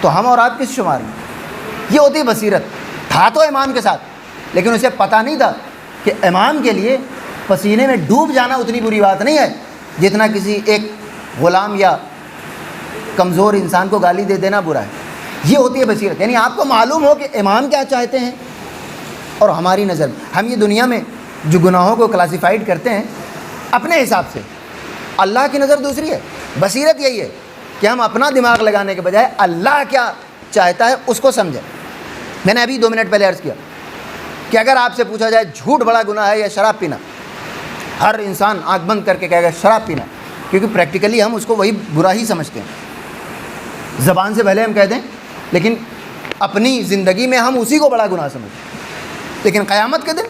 Speaker 1: تو ہم اور آپ کس شمار میں؟ یہ ہوتی بصیرت۔ تھا تو امام کے ساتھ، لیکن اسے پتہ نہیں تھا کہ امام کے لیے پسینے میں ڈوب جانا اتنی بری بات نہیں ہے جتنا کسی ایک غلام یا کمزور انسان کو گالی دے دینا برا ہے۔ یہ ہوتی ہے بصیرت، یعنی آپ کو معلوم ہو کہ امام کیا چاہتے ہیں، اور ہماری نظر میں ہم یہ دنیا میں جو گناہوں کو کلاسیفائڈ کرتے ہیں اپنے حساب سے، اللہ کی نظر دوسری ہے۔ بصیرت یہی ہے کہ ہم اپنا دماغ لگانے کے بجائے اللہ کیا چاہتا ہے اس کو سمجھیں۔ میں نے ابھی 2 منٹ پہلے عرض کیا کہ اگر آپ سے پوچھا جائے جھوٹ بڑا گناہ ہے یا شراب پینا، ہر انسان آنکھ بند کر کے کہے گا شراب پینا، کیونکہ پریکٹیکلی ہم اس کو وہی برا ہی سمجھتے ہیں۔ زبان سے بھلے ہم کہہ دیں، لیکن اپنی زندگی میں ہم اسی کو بڑا گناہ سمجھتے ہیں۔ لیکن قیامت کے دن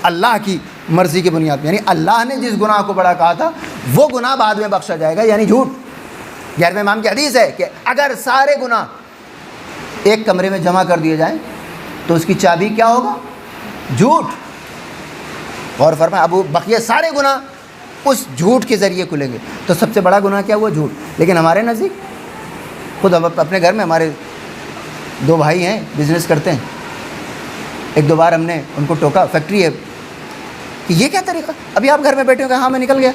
Speaker 1: اللہ کی مرضی کی بنیاد میں، یعنی اللہ نے جس گناہ کو بڑا کہا تھا وہ گناہ بعد میں بخشا جائے گا، یعنی جھوٹ۔ 11ویں امام کی حدیث ہے کہ اگر سارے گناہ ایک کمرے میں جمع کر دیے جائیں تو اس کی چابی کیا ہوگا؟ جھوٹ۔ اور فرمایا ابو بقیہ سارے گناہ اس جھوٹ کے ذریعے کھلیں گے۔ تو سب سے بڑا گناہ کیا ہوا؟ جھوٹ۔ لیکن ہمارے نزدیک خود اپنے گھر میں ہمارے 2 بھائی ہیں، بزنس کرتے ہیں، 1-2 بار ہم نے ان کو ٹوکا، فیکٹری ہے، کہ یہ کیا طریقہ، ابھی آپ گھر میں بیٹھے ہو، کہا ہاں میں نکل گیا،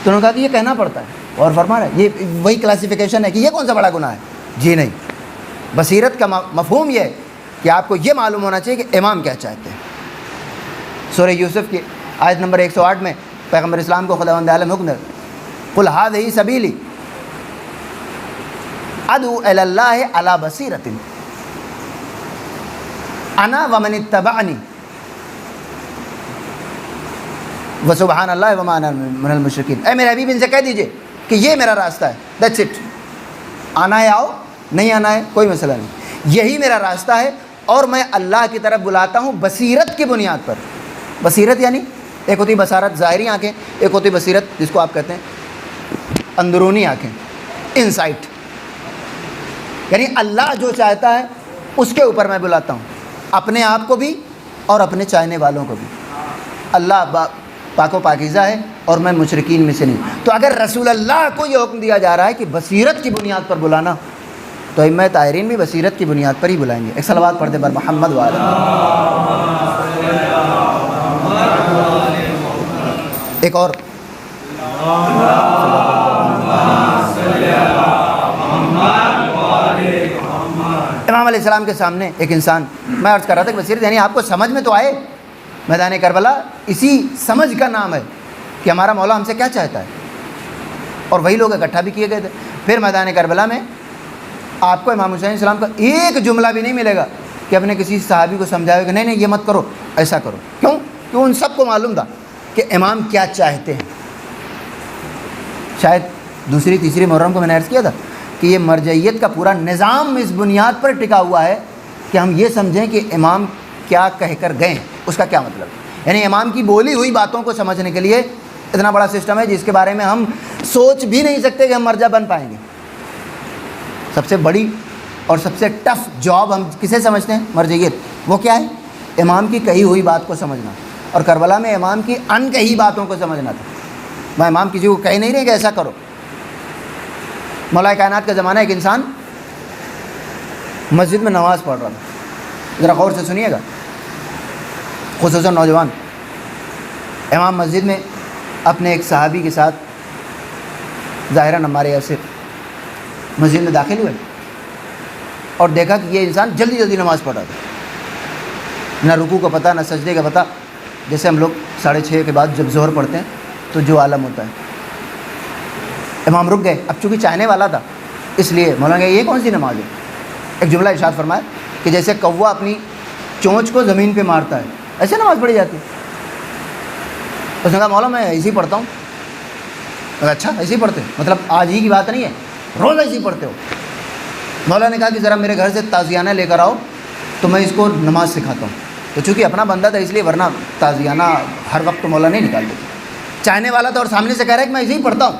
Speaker 1: تو انہوں نے کہا کہ یہ کہنا پڑتا ہے، اور فرما رہا ہے یہ وہی کلاسیفیکیشن ہے کہ یہ کون سا بڑا گناہ ہے؟ جی نہیں، بصیرت کا مفہوم یہ ہے کہ آپ کو یہ معلوم ہونا چاہیے کہ امام کیا چاہتے ہیں۔ سورہ یوسف کی آیت نمبر 108 میں پیغمبر اسلام کو خداوند عالم حکم ہے، قل ھذہ سبیلی ادعو الی اللہ علی بصیرۃ انا ومن اتبعنی وسبحان اللہ وما انا من المشرکین۔ اے میرے حبیب ان سے کہہ دیجئے کہ یہ میرا راستہ ہے، دیٹس اٹ، آنا ہے آؤ، نہیں آنا ہے کوئی مسئلہ نہیں، یہی میرا راستہ ہے، اور میں اللہ کی طرف بلاتا ہوں بصیرت کی بنیاد پر۔ بصیرت یعنی ایک ہوتی بصارت ظاہری آنکھیں، ایک ہوتی بصیرت جس کو آپ کہتے ہیں اندرونی آنکھیں، انسائٹ، یعنی اللہ جو چاہتا ہے اس کے اوپر میں بلاتا ہوں، اپنے آپ کو بھی اور اپنے چاہنے والوں کو بھی۔ اللہ پاک و پاکیزہ ہے اور میں مشرکین میں سے نہیں۔ تو اگر رسول اللہ کو یہ حکم دیا جا رہا ہے کہ بصیرت کی بنیاد پر بلانا، تو ائمہ طاہرین بھی بصیرت کی بنیاد پر ہی بلائیں گے۔ ایک صلوات پڑھ دیں بر محمد وعلی۔ ایک اور امام علیہ السلام کے سامنے ایک انسان، میں عرض کر رہا تھا کہ بصیرت یعنی آپ کو سمجھ میں تو آئے، میدان کربلا اسی سمجھ کا نام ہے کہ ہمارا مولا ہم سے کیا چاہتا ہے، اور وہی لوگ اکٹھا بھی کیے گئے تھے۔ پھر میدان کربلا میں آپ کو امام حسین علیہ السلام کا ایک جملہ بھی نہیں ملے گا کہ اپنے کسی صحابی کو سمجھائے کہ نہیں نہیں یہ مت کرو، ایسا کرو۔ کیوں؟ کہ ان سب کو معلوم تھا کہ امام کیا چاہتے ہیں۔ شاید دوسری تیسری محرم کو میں نے عرض کیا تھا کہ یہ مرجعیت کا پورا نظام اس بنیاد پر ٹکا ہوا ہے کہ ہم یہ سمجھیں کہ امام کیا کہہ کر گئے ہیں، اس کا کیا مطلب ہے، یعنی امام کی بولی ہوئی باتوں کو سمجھنے کے لیے اتنا بڑا سسٹم ہے جس کے بارے میں ہم سوچ بھی نہیں سکتے کہ ہم مرجع بن پائیں گے۔ سب سے بڑی اور سب سے ٹف جاب ہم کسے سمجھتے ہیں؟ مرجعیت۔ وہ کیا ہے؟ امام کی کہی ہوئی بات کو سمجھنا، اور کربلا میں امام کی ان کہی باتوں کو سمجھنا تھا۔ میں امام کسی کو کہہ نہیں رہے کہ ایسا کرو۔ مولا کائنات کا زمانہ ایک انسان مسجد میں نماز پڑھ رہا تھا، ذرا غور سے سنیے گا، خصوصاً نوجوان۔ امام مسجد میں اپنے ایک صحابی کے ساتھ ظاہراً ہمارے یاسر مسجد میں داخل ہوئے اور دیکھا کہ یہ انسان جلدی جلدی نماز پڑھ رہا تھا، نہ رکوع کا پتہ نہ سجدے کا پتہ، جیسے ہم لوگ 6:30 کے بعد جب ظہر پڑھتے ہیں تو جو عالم ہوتا ہے۔ امام رک گئے، اب چونکہ چاہنے والا تھا اس لیے مولانا کہ یہ کون سی نماز ہے؟ ایک جملہ ارشاد فرمایا کہ جیسے کوا اپنی چونچ کو زمین پہ مارتا ہے ایسے نماز پڑھی جاتی ہے۔ اس نے کہا مولا میں ایسے ہی پڑھتا ہوں۔ اچھا ایسے ہی پڑھتے، مطلب آج ہی کی بات نہیں ہے، روز ایسے ہی پڑھتے ہو؟ مولا نے کہا کہ ذرا میرے گھر سے تازیانہ لے کر آؤ تو میں اس کو نماز سکھاتا ہوں۔ تو چونکہ اپنا بندہ تھا اس لیے، ورنہ تازیانہ ہر وقت تو مولا نہیں نکال دیتا، چاہنے والا تھا اور سامنے سے کہہ رہا ہے کہ میں ایسے ہی پڑھتا ہوں۔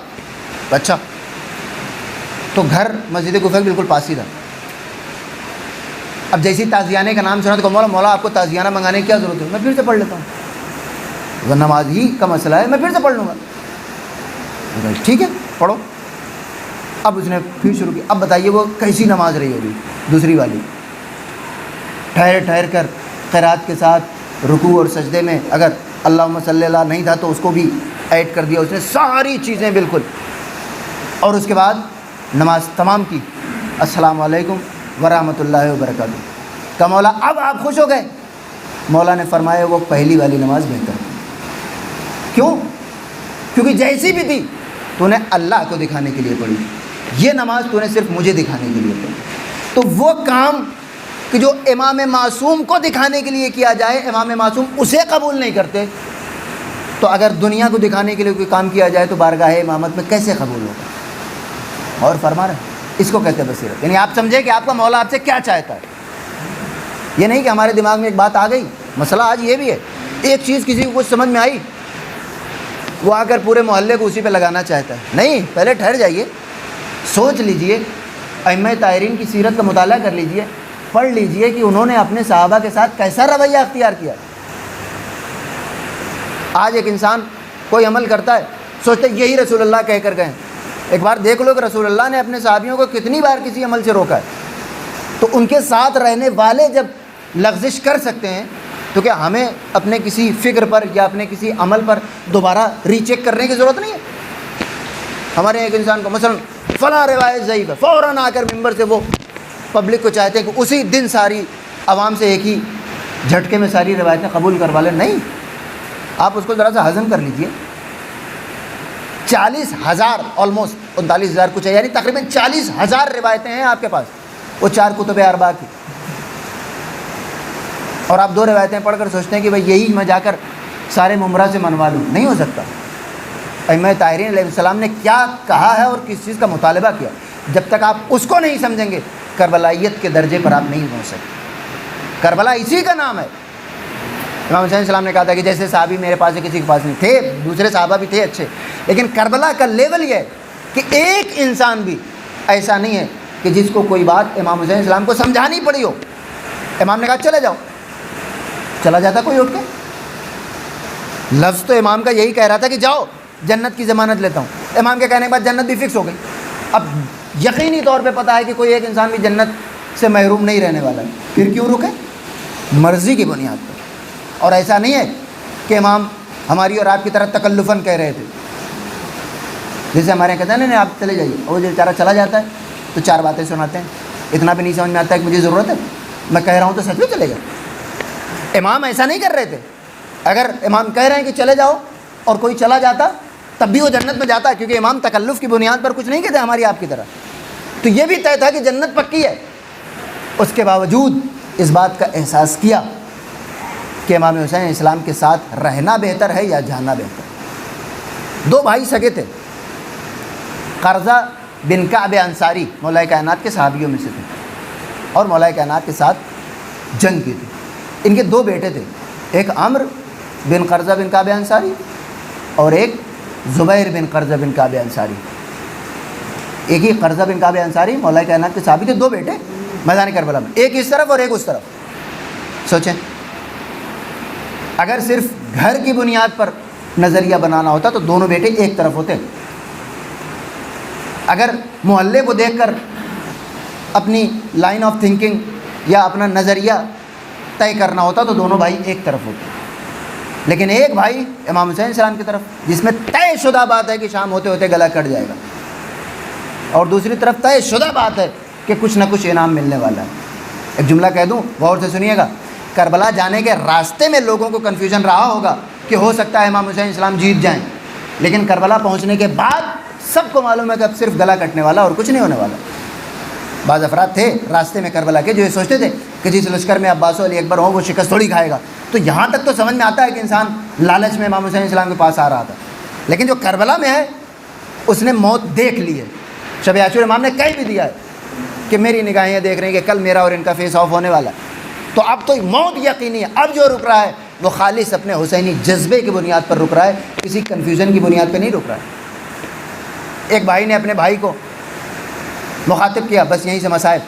Speaker 1: اچھا، تو گھر مسجد کوفہ بالکل پاس ہی تھا۔ اب جیسے تازیانے کا نام سنا تو مولا آپ کو تازیانہ منگانے کی کیا ضرورت ہے؟ میں پھر سے پڑھ لیتا ہوں، اگر نماز ہی کا مسئلہ ہے میں پھر سے پڑھ لوں گا۔ ٹھیک ہے پڑھو۔ اب اس نے پھر شروع کی، اب بتائیے وہ کیسی نماز رہی ہوگی دوسری والی؟ ٹھہر کر قرات کے ساتھ رکوع اور سجدے میں اگر اللہم صلی اللہ نہیں تھا تو اس کو بھی ایڈ کر دیا اس نے، ساری چیزیں بالکل، اور اس کے بعد نماز تمام کی، السلام علیکم ورحمۃ اللہ وبرکاتہ۔ کہ مولا اب آپ خوش ہو گئے؟ مولا نے فرمایا وہ پہلی والی نماز بہتر ہے۔ کیوں؟ کیونکہ جیسی بھی تھی تو نے اللہ کو دکھانے کے لیے پڑھی، یہ نماز تو نے صرف مجھے دکھانے کے لیے پڑھی۔ تو وہ کام کہ جو امام معصوم کو دکھانے کے لیے کیا جائے، امام معصوم اسے قبول نہیں کرتے، تو اگر دنیا کو دکھانے کے لیے کوئی کام کیا جائے تو بارگاہ امامت میں کیسے قبول ہوگا؟ اور فرما رہے ہیں اس کو کہتے ہیں بصیرت، یعنی آپ سمجھیں کہ آپ کا مولا آپ سے کیا چاہتا ہے، یہ نہیں کہ ہمارے دماغ میں ایک بات آ گئی۔ مسئلہ آج یہ بھی ہے، ایک چیز کسی کو کچھ سمجھ میں آئی وہ آ کر پورے محلے کو اسی پہ لگانا چاہتا ہے۔ نہیں، پہلے ٹھہر جائیے، سوچ لیجئے، ائمہ طاہرین کی سیرت کا مطالعہ کر لیجئے، پڑھ لیجئے کہ انہوں نے اپنے صحابہ کے ساتھ کیسا رویہ اختیار کیا۔ آج ایک انسان کوئی عمل کرتا ہے سوچتا ہے یہی رسول اللہ کہہ کر گئے، ایک بار دیکھ لو کہ رسول اللہ نے اپنے صحابیوں کو کتنی بار کسی عمل سے روکا ہے۔ تو ان کے ساتھ رہنے والے جب لغزش کر سکتے ہیں تو کیا ہمیں اپنے کسی فکر پر یا اپنے کسی عمل پر دوبارہ ری چیک کرنے کی ضرورت نہیں ہے؟ ہمارے ایک انسان کو مثلا فلاں روایت ضعیف ہے، فوراً آ کر ممبر سے وہ پبلک کو چاہتے ہیں کہ اسی دن ساری عوام سے ایک ہی جھٹکے میں ساری روایتیں قبول کروا لیں۔ نہیں، آپ اس کو ذرا سا ہضم کر لیجئے۔ 40,000 آلموسٹ 39,000 کچھ ہے، یعنی تقریباً 40,000 روایتیں ہیں آپ کے پاس، وہ 4 کتب اربعہ کی، اور آپ 2 روایتیں پڑھ کر سوچتے ہیں کہ بھائی یہی میں جا کر سارے ممبرا سے منوا لوں۔ نہیں ہو سکتا۔ ائمہ طاہرین علیہ السلام نے کیا کہا ہے اور کس چیز کا مطالبہ کیا، جب تک آپ اس کو نہیں سمجھیں گے کربلائیت کے درجے پر آپ نہیں پہنچ سکتے۔ کربلا اسی کا نام ہے۔ امام حسین السلام نے کہا تھا کہ جیسے صحابی میرے پاس ہے کسی کے پاس نہیں تھے، دوسرے صحابہ بھی تھے اچھے، لیکن کربلا کا لیول یہ ہے کہ ایک انسان بھی ایسا نہیں ہے کہ جس کو کوئی بات امام حسین السلام کو سمجھانی پڑی ہو۔ امام نے کہا چلے جاؤ، چلا جاتا کوئی اٹھ کے؟ لفظ تو امام کا یہی کہہ رہا تھا کہ جاؤ جنت کی ضمانت لیتا ہوں، امام کے کہنے کے بعد جنت بھی فکس ہو گئی۔ اب یقینی طور پہ پتہ ہے کہ کوئی ایک انسان بھی جنت سے محروم نہیں رہنے والا ہے، پھر کیوں رکے؟ مرضی کی بنیاد پر۔ اور ایسا نہیں ہے کہ امام ہماری اور آپ کی طرح تکلفاً کہہ رہے تھے، جیسے ہمارے یہاں کہتے ہیں نہیں آپ چلے جائیے، اور جو بیچارہ چلا جاتا ہے تو 4 باتیں سناتے ہیں، اتنا بھی نہیں سمجھ میں آتا ہے کہ مجھے ضرورت ہے، میں کہہ رہا ہوں تو سچ میں چلے گا۔ امام ایسا نہیں کر رہے تھے، اگر امام کہہ رہے ہیں کہ چلے جاؤ اور کوئی چلا جاتا تب بھی وہ جنت میں جاتا ہے، کیونکہ امام تکلف کی بنیاد پر کچھ نہیں کہتے ہماری آپ کی طرح۔ تو یہ بھی طے تھا کہ جنت پکی ہے، اس کے باوجود اس بات کا احساس کیا کہ امام حسین اسلام کے ساتھ رہنا بہتر ہے یا جانا بہتر ہے۔ 2 بھائی سگے تھے، قرظہ بن کعب انصاری مولا کائنات کے صحابیوں میں سے تھے، اور مولا کائنات کے ساتھ جنگ کی تھی۔ ان کے 2 بیٹے تھے، ایک عمرو بن قرظہ بن کعب انصاری اور ایک زبیر بن قرظہ بن کعب انصاری۔ ایک ہی قرظہ بن کعب انصاری مولا کائنات کے صحابی تھے، 2 بیٹے میدان کربلا میں، ایک اس طرف اور ایک اس طرف۔ سوچیں اگر صرف گھر کی بنیاد پر نظریہ بنانا ہوتا تو دونوں بیٹے ایک طرف ہوتے، اگر محلے کو دیکھ کر اپنی لائن آف تھنکنگ یا اپنا نظریہ طے کرنا ہوتا تو دونوں بھائی ایک طرف ہوتے۔ لیکن ایک بھائی امام حسین السلام کی طرف جس میں طے شدہ بات ہے کہ شام ہوتے ہوتے گلا کٹ جائے گا، اور دوسری طرف طے شدہ بات ہے کہ کچھ نہ کچھ انعام ملنے والا ہے۔ ایک جملہ کہہ دوں، غور سے سنیے گا، کربلا جانے کے راستے میں لوگوں کو کنفیوژن رہا ہوگا کہ ہو سکتا ہے امام حسین السلام جیت جائیں، لیکن کربلا پہنچنے کے بعد سب کو معلوم ہے کہ اب صرف گلا کٹنے والا اور کچھ نہیں ہونے والا۔ بعض افراد تھے راستے میں کربلا کے جو یہ سوچتے تھے کہ جس لشکر میں عباس و علی اکبر ہوں وہ شکست تھوڑی کھائے گا، تو یہاں تک تو سمجھ میں آتا ہے کہ انسان لالچ میں امام حسین السلام کے پاس آ رہا تھا، لیکن جو کربلا میں ہے اس نے موت دیکھ لی ہے۔ شب عاشور امام نے کہہ بھی دیا ہے کہ میری نگاہیں دیکھ رہی ہیں کہ کل میرا اور ان کا فیس آف ہونے والا ہے، تو اب تو موت یقینی ہے۔ اب جو رک رہا ہے وہ خالص اپنے حسینی جذبے کی بنیاد پر رک رہا ہے، کسی کنفیوژن کی بنیاد پہ نہیں رک رہا ہے۔ ایک بھائی نے اپنے بھائی کو مخاطب کیا، بس یہیں سے مصائب۔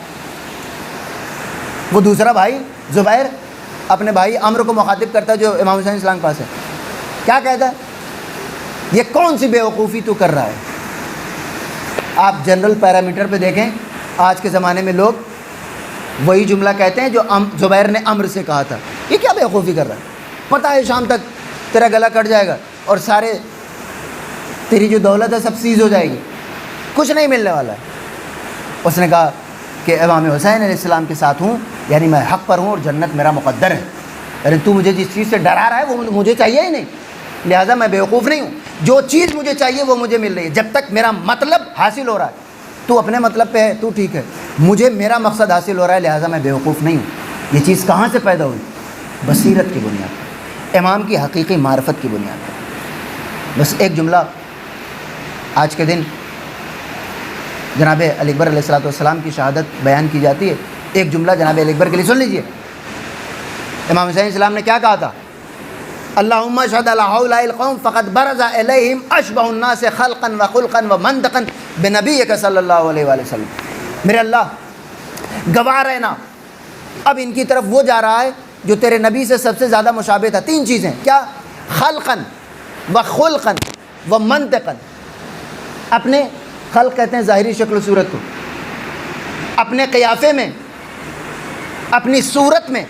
Speaker 1: وہ دوسرا بھائی زبیر اپنے بھائی عمرو کو مخاطب کرتا ہے جو امام حسین السلام کے پاس ہے، کیا کہتا ہے؟ یہ کون سی بیوقوفی تو کر رہا ہے؟ آپ جنرل پیرامیٹر پہ دیکھیں، آج کے زمانے میں لوگ وہی جملہ کہتے ہیں جو زبیر نے عمرو سے کہا تھا، یہ کیا بیوقوفی کر رہا ہے؟ پتہ ہے شام تک تیرا گلا کٹ جائے گا اور سارے تیری جو دولت ہے سب سیز ہو جائے گی، کچھ نہیں ملنے والا ہے۔ اس نے کہا کہ امام حسین علیہ السلام کے ساتھ ہوں، یعنی میں حق پر ہوں اور جنت میرا مقدر ہے، یعنی تو مجھے جس چیز سے ڈرا رہا ہے وہ مجھے چاہیے ہی نہیں، لہٰذا میں بیوقوف نہیں ہوں، جو چیز مجھے چاہیے وہ مجھے مل رہی ہے، جب تک میرا مطلب حاصل ہو رہا ہے۔ تو اپنے مطلب پہ ہے، تو ٹھیک ہے، مجھے میرا مقصد حاصل ہو رہا ہے، لہٰذا میں بیوقوف نہیں ہوں۔ یہ چیز کہاں سے پیدا ہوئی؟ بصیرت کی بنیاد پر، امام کی حقیقی معرفت کی بنیاد پر۔ بس ایک جملہ آج کے دن جناب علی اکبر علیہ السلام کی شہادت بیان کی جاتی ہے، ایک جملہ جناب علی اکبر کے لیے سن لیجئے۔ امام حسین السلام نے کیا کہا تھا؟ اللہم اشہد علی ہؤلاء القوم فقد برز الیہم اشبہ الناس خلقا وخلقا ومنطقا بنبیک صلی اللہ علیہ وآلہ وسلم۔ میرے اللہ گواہ رہنا، اب ان کی طرف وہ جا رہا ہے جو تیرے نبی سے سب سے زیادہ مشابہ تھا۔ تین چیزیں، کیا؟ خلقا وخلقا ومنطقا۔ اپنے خلق کہتے ہیں ظاہری شکل و صورت کو، اپنے قیافے میں، اپنی صورت میں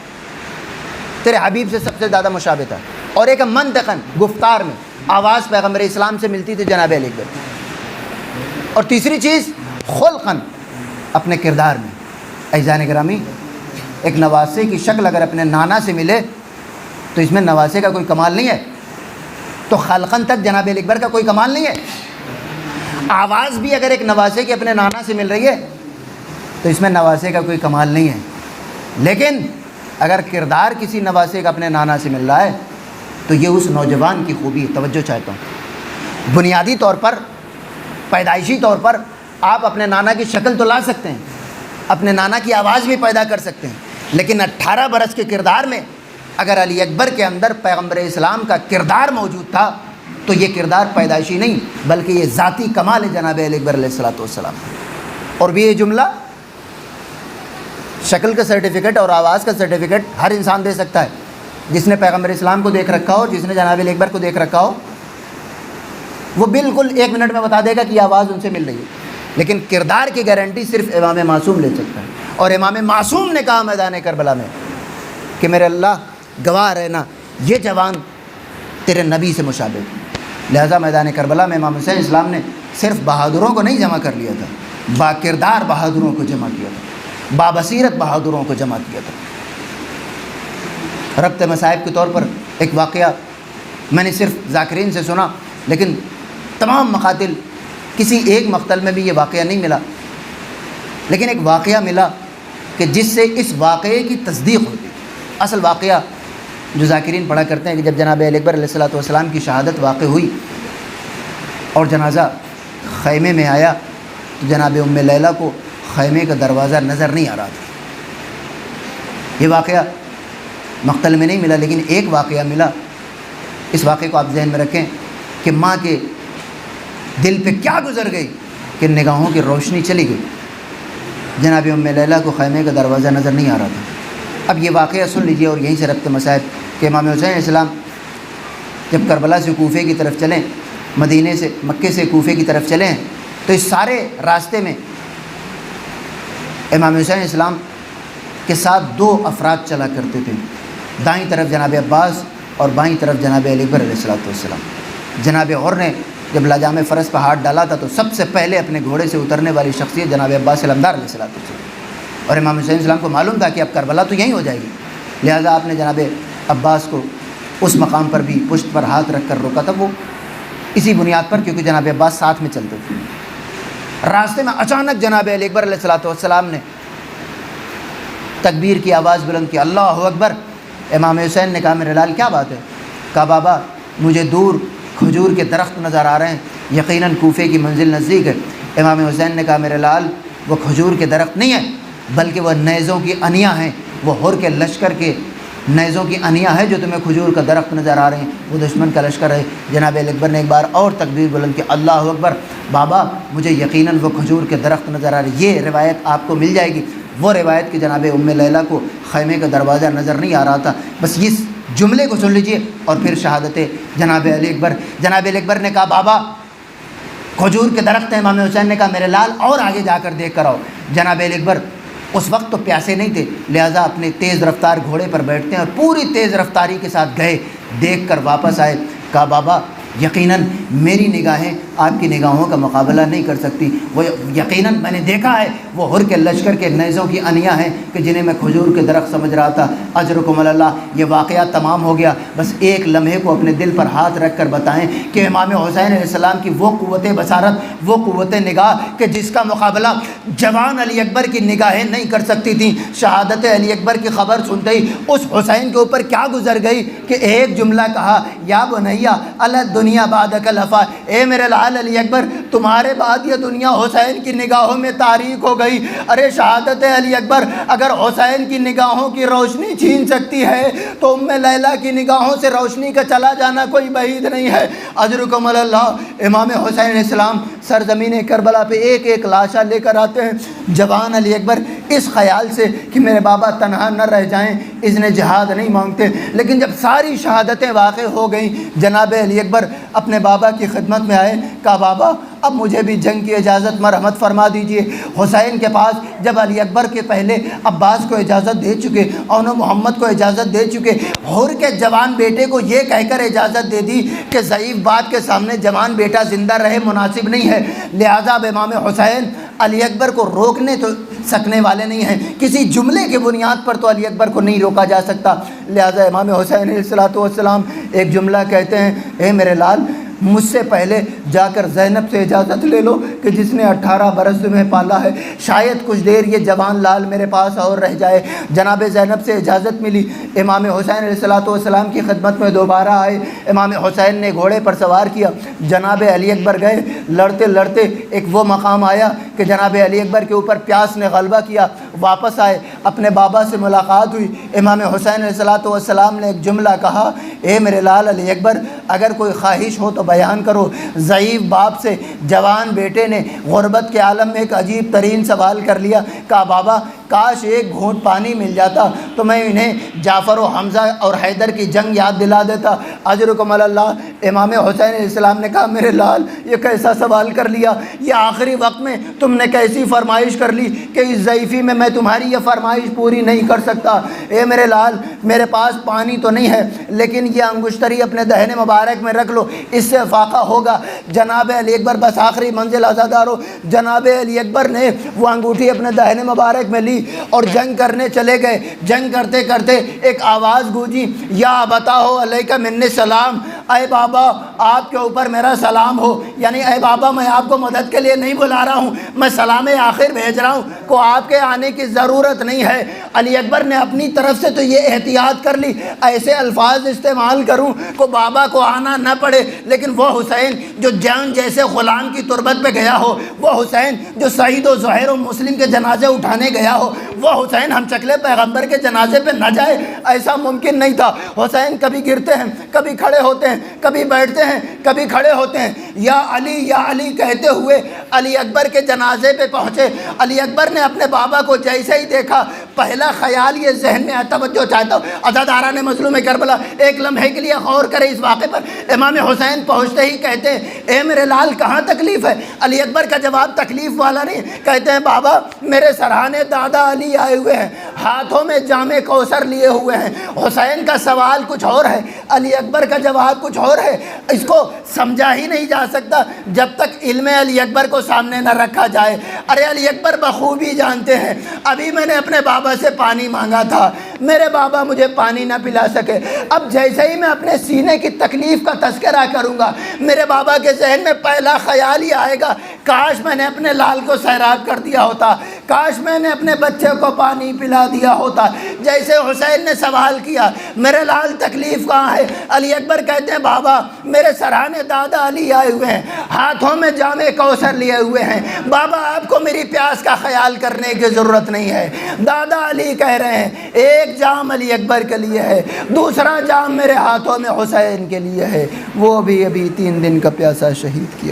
Speaker 1: تیرے حبیب سے سب سے زیادہ مشابہ تھا، اور ایک منطقاً گفتار میں، آواز پیغمبر اسلام سے ملتی تھی جناب علی اکبر، اور تیسری چیز خلقاً اپنے کردار میں۔ عزیزان گرامی، ایک نواسے کی شکل اگر اپنے نانا سے ملے تو اس میں نواسے کا کوئی کمال نہیں ہے، تو خلقاً تک جناب علی اکبر کا کوئی کمال نہیں ہے۔ آواز بھی اگر ایک نواسے کی اپنے نانا سے مل رہی ہے تو اس میں نواسے کا کوئی کمال نہیں ہے، لیکن اگر کردار کسی نواسے کا اپنے نانا سے مل رہا ہے تو یہ اس نوجوان کی خوبی ہے۔ توجہ چاہتا ہوں، بنیادی طور پر، پیدائشی طور پر آپ اپنے نانا کی شکل تو لا سکتے ہیں، اپنے نانا کی آواز بھی پیدا کر سکتے ہیں، لیکن 18 برس کے کردار میں اگر علی اکبر کے اندر پیغمبر اسلام کا کردار موجود تھا تو یہ کردار پیدائشی نہیں بلکہ یہ ذاتی کمال ہے جناب علی اکبر علیہ السلام۔ اور بھی یہ جملہ شکل کا سرٹیفکیٹ اور آواز کا سرٹیفکیٹ ہر انسان دے سکتا ہے، جس نے پیغمبر اسلام کو دیکھ رکھا ہو، جس نے جناب علی اکبر کو دیکھ رکھا ہو، وہ بالکل 1 منٹ میں بتا دے گا کہ یہ آواز ان سے مل رہی ہے، لیکن کردار کی گارنٹی صرف امام معصوم لے سکتا ہے۔ اور امام معصوم نے کہا میدان کربلا میں کہ میرے اللہ گواہ رہنا، یہ جوان تیرے نبی سے مشابہ ہے۔ لہذا میدان کربلا میں امام حسین اسلام نے صرف بہادروں کو نہیں جمع کر لیا تھا، با کردار بہادروں کو جمع کیا تھا، بابصیرت بہادروں کو جمع کیا تھا۔ ربط مصائب کے طور پر ایک واقعہ میں نے صرف ذاکرین سے سنا، لیکن تمام مقاتل، کسی ایک مقتل میں بھی یہ واقعہ نہیں ملا، لیکن ایک واقعہ ملا کہ جس سے اس واقعے کی تصدیق ہوتی۔ اصل واقعہ جو ذاکرین پڑھا کرتے ہیں کہ جب جناب علی اکبر علیہ السلام کی شہادت واقع ہوئی اور جنازہ خیمے میں آیا تو جناب ام لیلہ کو خیمے کا دروازہ نظر نہیں آ رہا تھا۔ یہ واقعہ مقتل میں نہیں ملا، لیکن ایک واقعہ ملا۔ اس واقعے کو آپ ذہن میں رکھیں کہ ماں کے دل پہ کیا گزر گئی کہ نگاہوں کی روشنی چلی گئی، جناب ام لیلہ کو خیمے کا دروازہ نظر نہیں آ رہا تھا۔ اب یہ واقعہ سن لیجئے اور یہیں سے ربط مصائب کہ امام حسین علیہ السلام جب کربلا سے کوفے کی طرف چلیں، مدینے سے مکے سے کوفے کی طرف چلیں، تو اس سارے راستے میں امام حسین علیہ السلام کے ساتھ 2 افراد چلا کرتے تھے۔ دائیں طرف جناب عباس اور بائیں طرف جناب علی اکبر علیہ السلام۔ جناب اور نے جب لجام فرس پہ ہاتھ ڈالا تھا تو سب سے پہلے اپنے گھوڑے سے اترنے والی شخصیت جناب عباس علمدار علیہ السلام، اور امام حسین السلام کو معلوم تھا کہ اب کربلا تو یہیں ہو جائے گی، لہٰذا آپ نے جناب عباس کو اس مقام پر بھی پشت پر ہاتھ رکھ کر روکا تھا، وہ اسی بنیاد پر کیونکہ جناب عباس ساتھ میں چلتے تھے۔ راستے میں اچانک جناب علی اکبر علیہ السلام نے تکبیر کی آواز بلند کی، اللہ اکبر۔ امام حسین نے کہا میرے لال کیا بات ہے؟ کہا بابا مجھے دور کھجور کے درخت نظر آ رہے ہیں، یقیناً کوفے کی منزل نزدیک ہے۔ امام حسین نے کہا میرے لال وہ کھجور کے درخت نہیں ہیں بلکہ وہ نیزوں کی انیاں ہیں، وہ ہور کے لشکر کے نیزوں کی انیاں ہے جو تمہیں کھجور کا درخت نظر آ رہے ہیں، وہ دشمن کا لشکر ہے۔ جناب علی اکبر نے ایک بار اور تکبیر بلند کی، اللہ اکبر۔ بابا مجھے یقیناً وہ کھجور کے درخت نظر آ رہے ہیں، یہ روایت آپ کو مل جائے گی۔ وہ روایت کہ جناب ام لیلہ کو خیمے کا دروازہ نظر نہیں آ رہا تھا، بس اس جملے کو سن لیجئے اور پھر شہادت جناب علی اکبر۔ جناب علی اکبر نے کہا بابا کھجور کے درخت ہیں۔ امام حسین نے کہا میرے لال اور آگے جا کر دیکھ کر آؤ۔ جناب علی اکبر اس وقت تو پیاسے نہیں تھے، لہٰذا اپنے تیز رفتار گھوڑے پر بیٹھتے ہیں اور پوری تیز رفتاری کے ساتھ گئے، دیکھ کر واپس آئے۔ کہا بابا یقیناً میری نگاہیں آپ کی نگاہوں کا مقابلہ نہیں کر سکتی، وہ یقیناً میں نے دیکھا ہے وہ ہر کے لشکر کے نیزوں کی انیاں ہیں کہ جنہیں میں کھجور کے درخت سمجھ رہا تھا۔ اجرکم اللہ، یہ واقعہ تمام ہو گیا، بس ایک لمحے کو اپنے دل پر ہاتھ رکھ کر بتائیں کہ امام حسین علیہ السلام کی وہ قوت بصارت، وہ قوت نگاہ کہ جس کا مقابلہ جوان علی اکبر کی نگاہیں نہیں کر سکتی تھیں۔ شہادت علی اکبر کی خبر سنتے ہی اس حسین کے اوپر کیا گزر گئی کہ ایک جملہ کہا، یا بنیا دنیا بعدک لفا، اے میرے لال علی اکبر تمہارے بعد یہ دنیا حسین کی نگاہوں میں تاریک ہو گئی۔ ارے شہادت علی اکبر اگر حسین کی نگاہوں کی روشنی چھین سکتی ہے تو ام لیلہ کی نگاہوں سے روشنی کا چلا جانا کوئی بعید نہیں ہے۔ اجرکم اللہ۔ امام حسین علیہ السلام سرزمین کربلا پہ ایک ایک لاشا لے کر آتے ہیں۔ جوان علی اکبر اس خیال سے کہ میرے بابا تنہا نہ رہ جائیں اذن جہاد نہیں مانگتے، لیکن جب ساری شہادتیں واقع ہو گئیں جناب علی اکبر اپنے بابا کی خدمت میں آئے۔ کہا بابا اب مجھے بھی جنگ کی اجازت مرحمت فرما دیجئے۔ حسین کے پاس جب علی اکبر کے پہلے عباس کو اجازت دے چکے، اور محمد کو اجازت دے چکے، ہور کے جوان بیٹے کو یہ کہہ کر اجازت دے دی کہ ضعیف باپ کے سامنے جوان بیٹا زندہ رہے مناسب نہیں ہے، لہذا اب امام حسین علی اکبر کو روکنے تو سکنے والے نہیں ہیں، کسی جملے کے بنیاد پر تو علی اکبر کو نہیں روکا جا سکتا، لہذا امام حسین علیہ السلام ایک جملہ کہتے ہیں، اے میرے لال مجھ سے پہلے جا کر زینب سے اجازت لے لو کہ جس نے 18 برس تمہیں پالا ہے، شاید کچھ دیر یہ جوان لال میرے پاس اور رہ جائے۔ جناب زینب سے اجازت ملی، امام حسین علیہ السلام کی خدمت میں دوبارہ آئے۔ امام حسین نے گھوڑے پر سوار کیا، جناب علی اکبر گئے، لڑتے لڑتے ایک وہ مقام آیا کہ جناب علی اکبر کے اوپر پیاس نے غلبہ کیا، واپس آئے، اپنے بابا سے ملاقات ہوئی۔ امام حسین علیہ السلام نے ایک جملہ کہا، اے میرے لال علی اکبر اگر کوئی خواہش ہو تو بیان کرو۔ ضعیف باپ سے جوان بیٹے نے غربت کے عالم میں ایک عجیب ترین سوال کر لیا۔ کہا بابا کاش ایک گھونٹ پانی مل جاتا تو میں انہیں جعفر و حمزہ اور حیدر کی جنگ یاد دلا دیتا۔ اجرکم اللہ۔ امام حسین علیہ السلام نے کہا میرے لال یہ کیسا سوال کر لیا، یہ آخری وقت میں تم نے کیسی فرمائش کر لی کہ اس ضعیفی میں میں تمہاری یہ فرمائش پوری نہیں کر سکتا۔ اے میرے لال میرے پاس پانی تو نہیں ہے لیکن یہ انگشتری اپنے دہنے مبارک میں رکھ لو، اس سے فاقہ ہوگا۔ جناب علی اکبر بس آخری منزل عزادارو، جناب علی اکبر نے وہ انگوٹھی اپنے دہنے مبارک میں لی اور جنگ کرنے چلے گئے۔ جنگ کرتے کرتے ایک آواز گونجی، یا بتاؤ علیکہ منی سلام، اے بابا آپ کے اوپر میرا سلام ہو، یعنی اے بابا میں آپ کو مدد کے لیے نہیں بلا رہا ہوں، میں سلام آخر بھیج رہا ہوں، کو آپ کے آنے کی ضرورت نہیں ہے۔ علی اکبر نے اپنی طرف سے تو یہ احتیاط کر لی ایسے الفاظ استعمال کروں کو بابا کو آنا نہ پڑے، لیکن وہ حسین جو جان جیسے غلام کی تربت پہ گیا ہو، وہ حسین جو سعید و زہیر و مسلم کے جنازے اٹھانے گیا ہو، وہ حسین ہم شکل پیغمبر کے جنازے پہ نہ جائے، ایسا ممکن نہیں تھا۔ حسین کبھی گرتے ہیں، کبھی کھڑے ہوتے ہیں، کبھی بیٹھتے ہیں، کبھی کھڑے ہوتے ہیں،
Speaker 2: یا علی کہتے ہوئے علی اکبر کے جنازے پہ پہنچے۔ علی اکبر نے اپنے بابا کو جیسے ہی دیکھا، پہلا خیال یہ ذہن میں توجہ چاہتا ہوں عزاداران مظلوم کربلا ایک لمحے کے لیے غور کرے اس واقعے پر۔ امام حسین پہنچتے ہی کہتے ہیں اے میرے لال کہاں تکلیف ہے؟ علی اکبر کا جواب تکلیف والا نہیں، کہتے ہیں بابا میرے سرہانے دادا علی آئے ہوئے ہیں، ہاتھوں میں جام کوثر لیے ہوئے ہیں۔ حسین کا سوال کچھ اور ہے، علی اکبر کا جواب کچھ اور ہے۔ اس کو سمجھا ہی نہیں جا سکتا جب تک علم علی اکبر کو سامنے نہ رکھا جائے۔ ارے علی اکبر بخوبی جانتے ہیں، ابھی میں نے اپنے بابا سے پانی مانگا تھا، میرے بابا مجھے پانی نہ پلا سکے، اب جیسے ہی میں اپنے سینے کی تکلیف کا تذکرہ کروں گا میرے بابا کے ذہن میں پہلا خیال ہی آئے گا کاش میں نے اپنے لال کو سیراب کر دیا ہوتا، کاش میں نے اپنے بچے کو پانی پلا دیا ہوتا۔ جیسے حسین نے سوال کیا میرے لال تکلیف کہاں ہے؟ علی اکبر کہتے ہیں بابا میرے سرہانے دادا علی آئے ہوئے ہیں، ہاتھوں میں جام کوثر لیے ہوئے ہیں، بابا آپ کو میری پیاس کا خیال کرنے کی ضرورت نہیں ہے۔ دادا علی کہہ رہے ہیں ایک جام علی اکبر کے لیے ہے، دوسرا جام میرے ہاتھوں میں حسین کے لیے ہے، وہ بھی ابھی 3 دن کا پیاسا شہید کیا۔